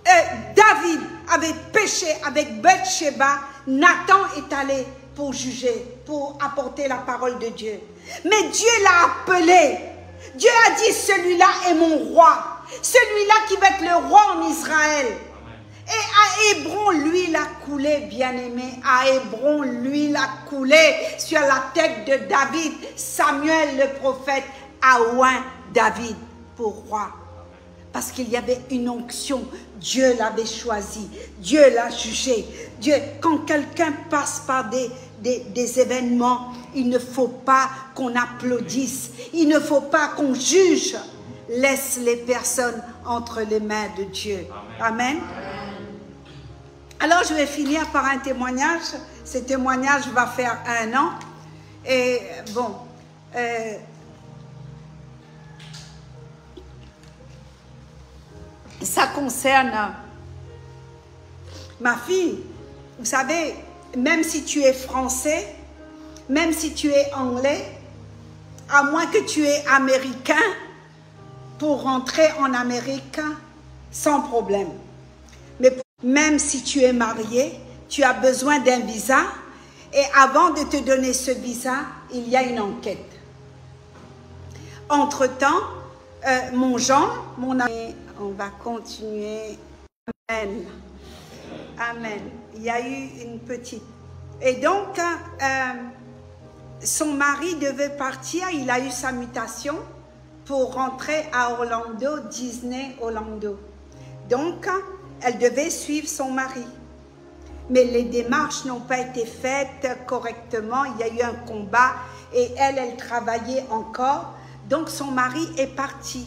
David avait péché avec Bathsheba, Nathan est allé pour juger, pour apporter la parole de Dieu. Mais Dieu l'a appelé. Dieu a dit, celui-là est mon roi. Celui-là qui va être le roi en Israël. Et à Hébron, l'huile a coulé, bien-aimé. À Hébron, l'huile a coulé sur la tête de David. Samuel, le prophète, a oint David pour roi. Parce qu'il y avait une onction. Dieu l'avait choisi. Dieu l'a jugé. Dieu, quand quelqu'un passe par des événements, il ne faut pas qu'on applaudisse. Il ne faut pas qu'on juge. Laisse les personnes entre les mains de Dieu. Amen. Alors, je vais finir par un témoignage. Ce témoignage va faire 1 an. Et bon, ça concerne ma fille. Vous savez, même si tu es français, même si tu es anglais, à moins que tu es américain, pour rentrer en Amérique, sans problème. Mais même si tu es marié, tu as besoin d'un visa. Et avant de te donner ce visa, il y a une enquête. Entre-temps, mon Jean, mon ami, on va continuer. Amen. Amen. Il y a eu une petite. Et donc, son mari devait partir. Il a eu sa mutation pour rentrer à Orlando, Disney Orlando. Donc, elle devait suivre son mari. Mais les démarches n'ont pas été faites correctement. Il y a eu un combat et elle travaillait encore. Donc, son mari est parti.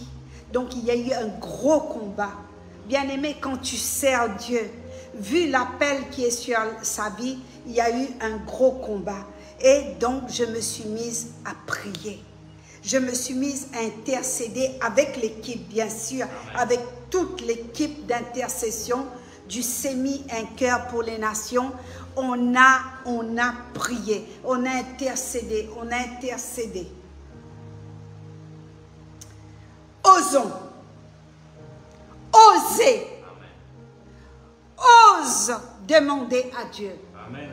Donc, il y a eu un gros combat. Bien-aimé, quand tu sers Dieu, vu l'appel qui est sur sa vie, il y a eu un gros combat. Et donc, je me suis mise à prier. Je me suis mise à intercéder avec l'équipe, bien sûr, avec toute l'équipe d'intercession du SEMI, un cœur pour les nations. On a prié, on a intercédé, on a intercédé. Osons, osez, ose demander à Dieu. Amen.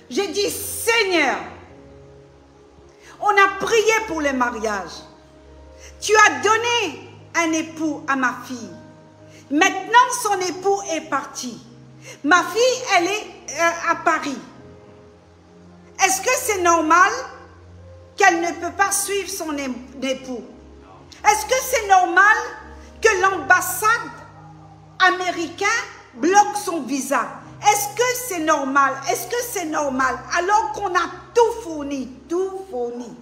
J'ai dit, Seigneur, on a prié pour le mariage. Tu as donné un époux à ma fille. Maintenant, son époux est parti. Ma fille, elle est à Paris. Est-ce que c'est normal qu'elle ne peut pas suivre son époux? Est-ce que c'est normal que l'ambassade américaine bloque son visa? Est-ce que c'est normal? Est-ce que c'est normal? Alors qu'on a tout fourni, tout fourni.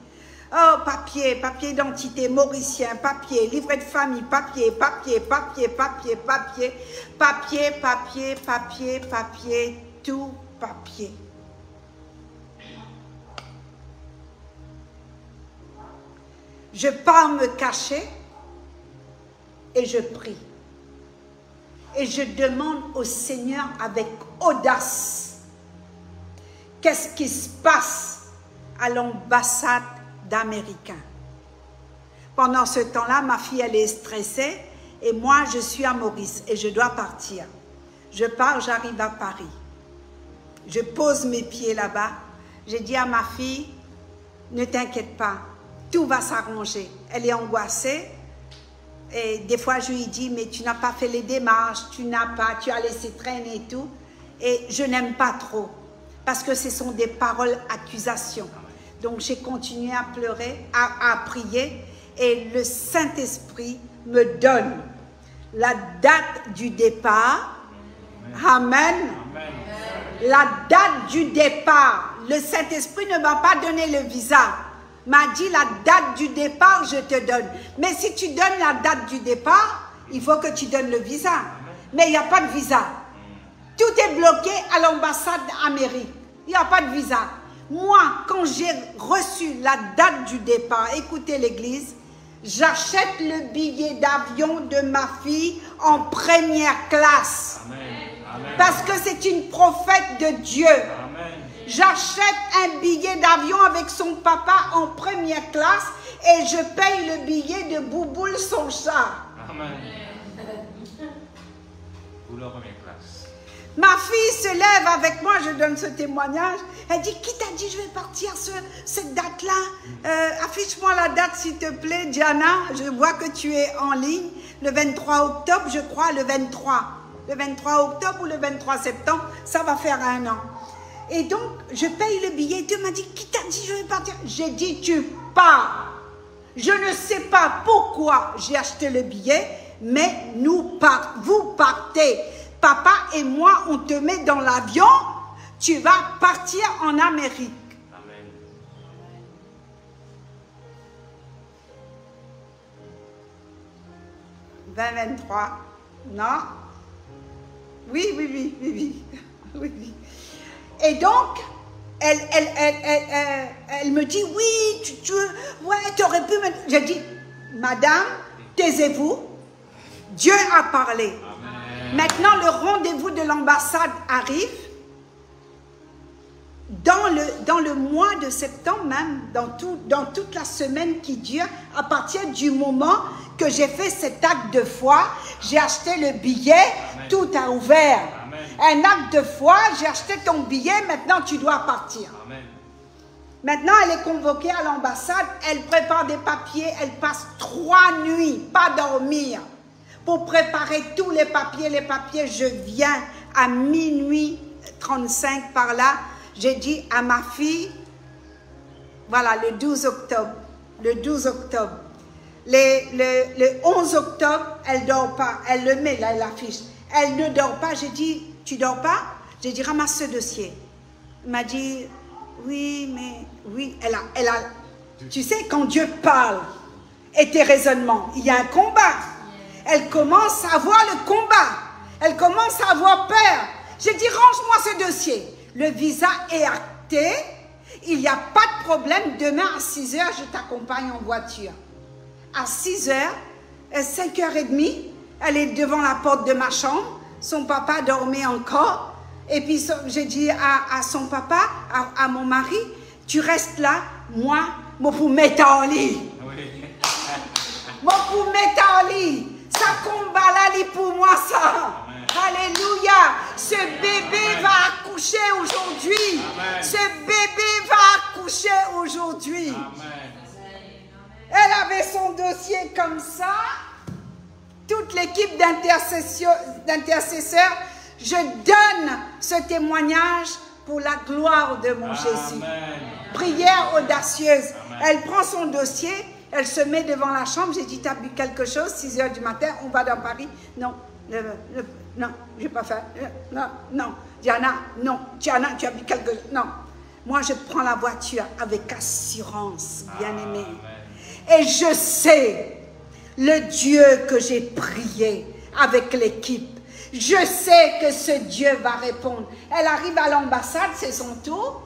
Oh, papier, papier d'identité, mauricien, papier, livret de famille, papier, papier, papier, papier, papier, papier, papier, papier, papier, tout papier. Je pars me cacher et je prie. Et je demande au Seigneur avec audace, qu'est-ce qui se passe à l'ambassade d'Américains? Pendant ce temps-là, ma fille, elle est stressée et moi, je suis à Maurice et je dois partir. Je pars, j'arrive à Paris. Je pose mes pieds là-bas. J'ai dit à ma fille, ne t'inquiète pas, tout va s'arranger. Elle est angoissée. Et des fois, je lui dis, mais tu n'as pas fait les démarches, tu as laissé traîner et tout. Et je n'aime pas trop, parce que ce sont des paroles accusations. Donc, j'ai continué à pleurer, à prier, et le Saint-Esprit me donne la date du départ. Amen. Amen. La date du départ. Le Saint-Esprit ne m'a pas donné le visa. M'a dit la date du départ, je te donne. Mais si tu donnes la date du départ, il faut que tu donnes le visa. Mais il n'y a pas de visa. Tout est bloqué à l'ambassade d'Amérique. Il n'y a pas de visa. Moi, quand j'ai reçu la date du départ, écoutez l'église, j'achète le billet d'avion de ma fille en première classe. Amen. Amen. Parce que c'est une prophète de Dieu. Amen. J'achète un billet d'avion avec son papa en première classe et je paye le billet de Bouboule, son chat. Amen. Pour la première classe. Ma fille se lève avec moi, je donne ce témoignage. Elle dit, qui t'a dit je vais partir cette date-là? Affiche-moi la date s'il te plaît, Diana. Je vois que tu es en ligne. Le 23 octobre, je crois, le 23. Le 23 octobre ou le 23 septembre, ça va faire 1 an. Et donc, je paye le billet. Dieu m'a dit, qui t'a dit je vais partir? J'ai dit, tu pars. Je ne sais pas pourquoi j'ai acheté le billet, mais vous partez. Papa et moi, on te met dans l'avion, tu vas partir en Amérique. Amen. « 2023, non? Oui. Oui. Et donc, elle me dit, oui, tu aurais pu me... J'ai dit, madame, taisez-vous, Dieu a parlé. Amen. Maintenant, le rendez-vous de l'ambassade arrive. Dans le mois de septembre même, dans toute la semaine qui dure, à partir du moment que j'ai fait cet acte de foi, j'ai acheté le billet, amen, tout a ouvert. Amen. Un acte de foi, j'ai acheté ton billet, maintenant tu dois partir. Amen. Maintenant, elle est convoquée à l'ambassade, elle prépare des papiers, elle passe 3 nuits, pas dormir, pour préparer tous les papiers. Je viens à minuit 35 par là. J'ai dit à ma fille, voilà, le 12 octobre, le 11 octobre, elle ne dort pas, elle le met là, elle affiche, elle ne dort pas. J'ai dit, tu ne dors pas? J'ai dit, ramasse ce dossier. Elle m'a dit, oui, mais, oui, elle a, tu sais, quand Dieu parle et tes raisonnements, il y a un combat. Elle commence à avoir le combat, elle commence à avoir peur. J'ai dit, range-moi ce dossier. Le visa est acté, il n'y a pas de problème. Demain à 6 h, je t'accompagne en voiture. À 6 h, 5h30, elle est devant la porte de ma chambre. Son papa dormait encore. Et puis j'ai dit à son papa, à mon mari, tu restes là, moi, je vous mettre en lit. Je vous mettre en lit. Ça combat là, pour moi, ça. Alléluia. Ce bébé va accoucher aujourd'hui. Ce bébé va accoucher aujourd'hui. Elle avait son dossier comme ça. Toute l'équipe d'intercesseurs, je donne ce témoignage pour la gloire de mon Jésus. Prière audacieuse. Amen. Elle prend son dossier, elle se met devant la chambre. J'ai dit, tu as bu quelque chose? 6 h du matin, on va dans Paris. Non. Non, je n'ai pas fait. Non. Diana, non. Diana, tu as vu quelque chose? Non. Moi, je prends la voiture avec assurance, bien-aimé. Et je sais, le Dieu que j'ai prié avec l'équipe, je sais que ce Dieu va répondre. Elle arrive à l'ambassade, c'est son tour.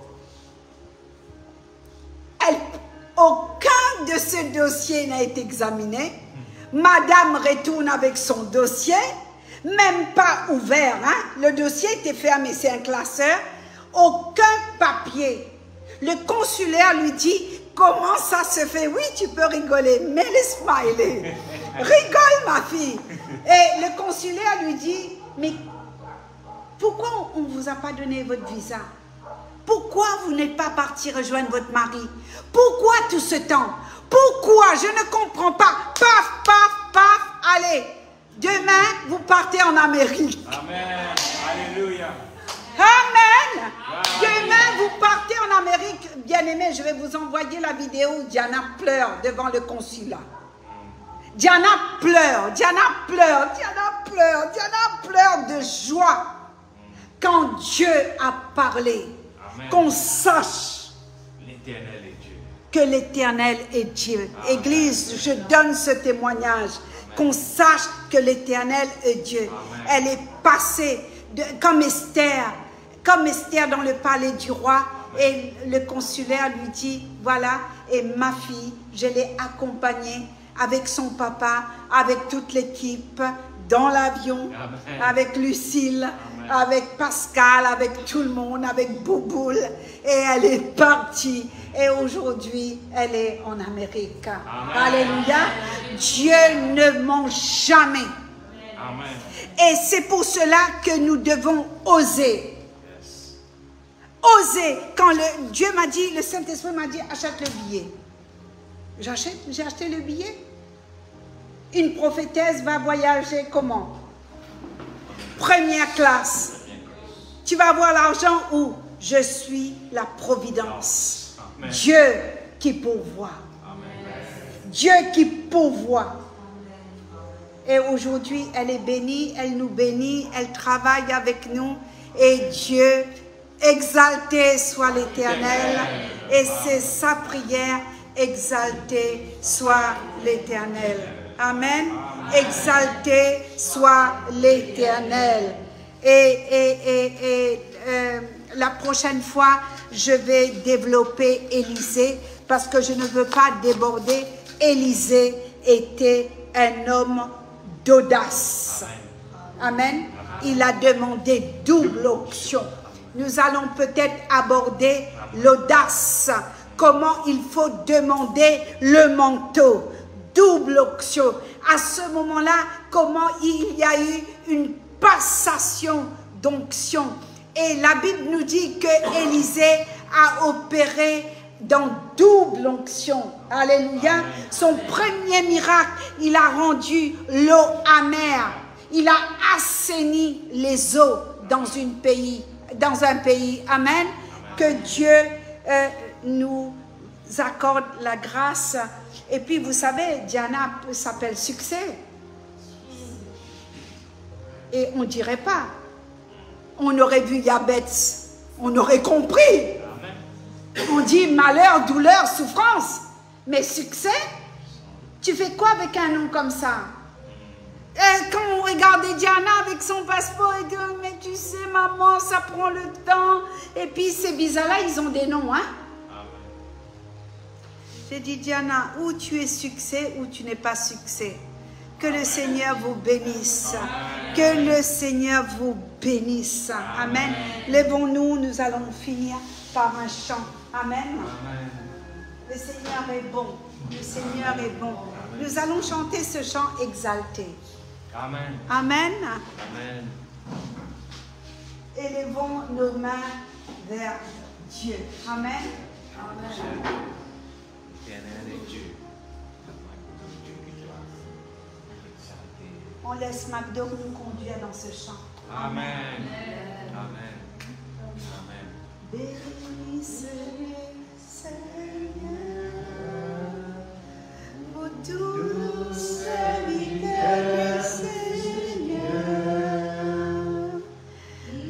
Aucun de ce dossier n'a été examiné. Madame retourne avec son dossier. Même pas ouvert, hein? Le dossier était fermé, c'est un classeur. Aucun papier. Le consulaire lui dit, comment ça se fait? Oui, tu peux rigoler, mais les smileys. Rigole, ma fille. Et le consulaire lui dit, mais pourquoi on ne vous a pas donné votre visa? Pourquoi vous n'êtes pas parti rejoindre votre mari? Pourquoi tout ce temps? Pourquoi? Je ne comprends pas. Paf, paf, paf, allez. Demain, vous partez en Amérique. Amen. Alléluia. Amen. Demain, vous partez en Amérique. Bien-aimé, je vais vous envoyer la vidéo où Diana pleure devant le consulat. Diana pleure, Diana pleure, Diana pleure, Diana pleure de joie. Quand Dieu a parlé, qu'on sache L'Éternel est Dieu. que l'Éternel est Dieu. Amen. Église, je donne ce témoignage. Qu'on sache que l'Éternel est Dieu. Amen. Elle est passée comme Esther dans le palais du roi. Et le consulaire lui dit, voilà, et ma fille, je l'ai accompagnée avec son papa, avec toute l'équipe, dans l'avion, avec Lucille, avec Pascal, avec tout le monde, avec Bouboule. Et elle est partie. Et aujourd'hui, elle est en Amérique. Amen. Alléluia. Dieu ne ment jamais. Amen. Et c'est pour cela que nous devons oser. Yes. Oser. Quand Dieu m'a dit, le Saint-Esprit m'a dit, achète le billet. J'ai acheté le billet. Une prophétesse va voyager comment? Première classe. Tu vas avoir l'argent où? Je suis la providence. Amen. Dieu qui pourvoit. Amen. Dieu qui pourvoit. Et aujourd'hui, elle est bénie, elle nous bénit, elle travaille avec nous. Et Dieu, exalté soit l'Éternel. Et c'est sa prière, exalté soit l'Éternel. Amen. Exalté soit l'Éternel. La prochaine fois, je vais développer Élisée parce que je ne veux pas déborder. Élisée était un homme d'audace. Amen. Il a demandé double onction. Nous allons peut-être aborder l'audace. Comment il faut demander le manteau. Double onction. À ce moment-là, comment il y a eu une passation d'onction. Et la Bible nous dit que Élisée a opéré dans double onction. Alléluia. Son premier miracle, il a rendu l'eau amère. Il a assaini les eaux dans un pays. Amen. Que Dieu nous accorde la grâce. Et puis, vous savez, Diana s'appelle succès. Et on ne dirait pas. On aurait vu Yabetz, on aurait compris. On dit malheur, douleur, souffrance. Mais succès, tu fais quoi avec un nom comme ça? Et quand on regardait Diana avec son passeport et dit, mais tu sais maman, ça prend le temps. Et puis ces visas-là, ils ont des noms, hein? J'ai dit Diana, ou tu es succès ou tu n'es pas succès. Que le Seigneur vous bénisse. Que le Seigneur vous bénisse. Amen. Lèvons-nous, nous allons finir par un chant. Amen. Le Seigneur est bon. Le Seigneur est bon. Nous allons chanter ce chant exalté. Amen. Amen. Amen. Élevons nos mains vers Dieu. Amen. Amen. L'Éternel est Dieu. On laisse Magdo nous conduire dans ce chant. Amen. Amen. Amen. Bénissez Seigneur, vous tous serviteurs du Seigneur.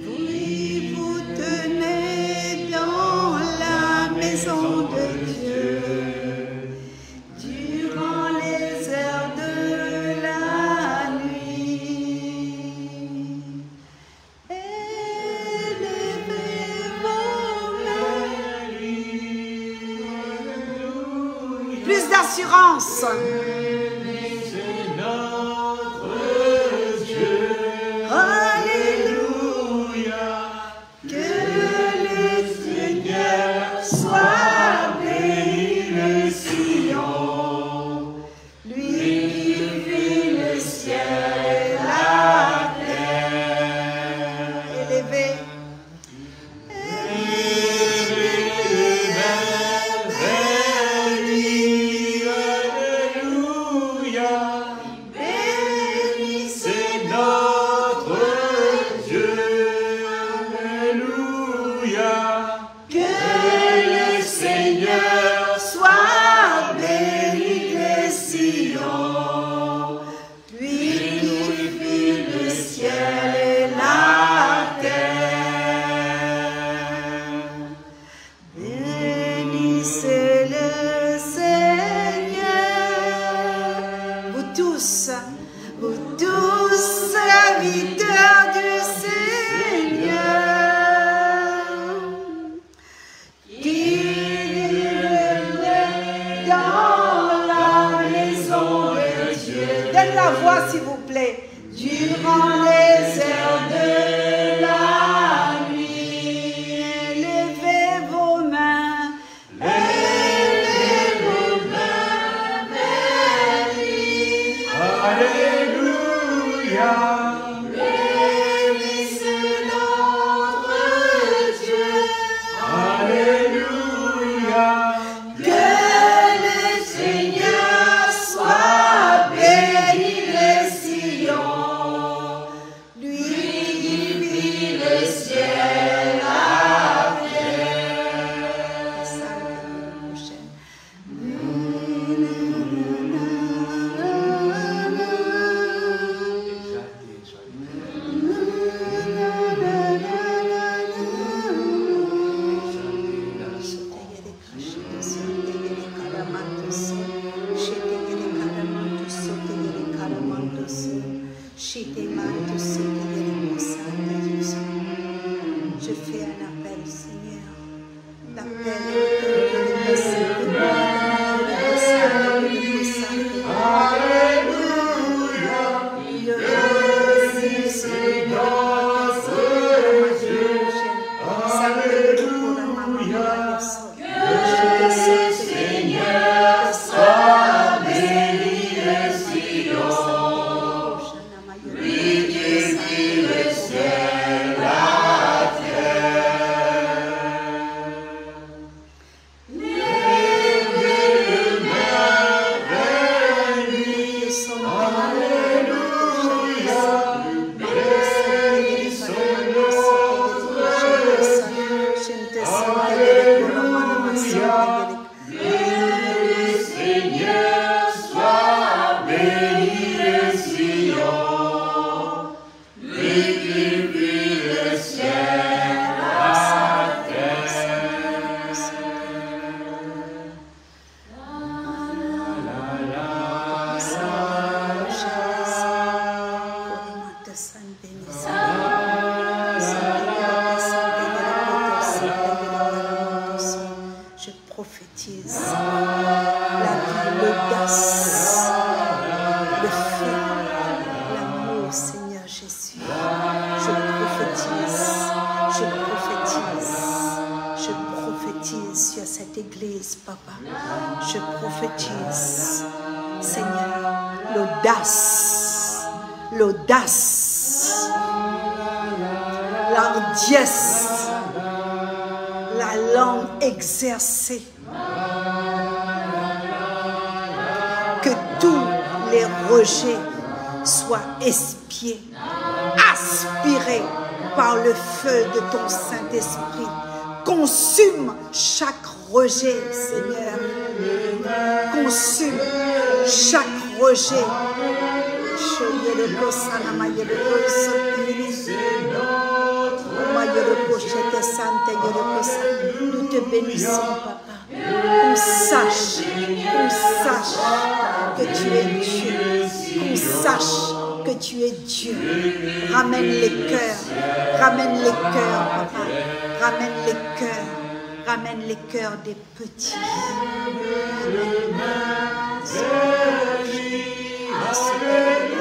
Oui, vous tenez dans la maison de Dieu durant les heures de la nuit. Élevez vos mains. Plus d'assurance. Alléluia. Que le Seigneur soit béni. la voix, s'il vous plaît. Durant les heures de la nuit, élevez vos mains. Élevez vos mains vers lui. Alléluia. Bénisse notre Dieu. Alléluia. Que le Seigneur soit béni de Sion, lui qui fit le ciel, la terre. Ça, la prochaine. Je fais un appel, Seigneur, d'appel Je prophétise la vie, l'audace, le feu, l'amour, Seigneur Jésus. Je prophétise sur cette église, Papa. Je prophétise, Seigneur, l'audace, l'ardiesse, la langue exercée. Que tous les rejets soient espiés, aspirés par le feu de ton Saint-Esprit. Consume chaque rejet, Seigneur. Consume chaque rejet. Nous te bénissons, Papa. Qu'on sache que tu es Dieu. Qu'on sache que tu es Dieu. Ramène les cœurs, Papa. Ramène les cœurs des petits. Ramène les cœurs.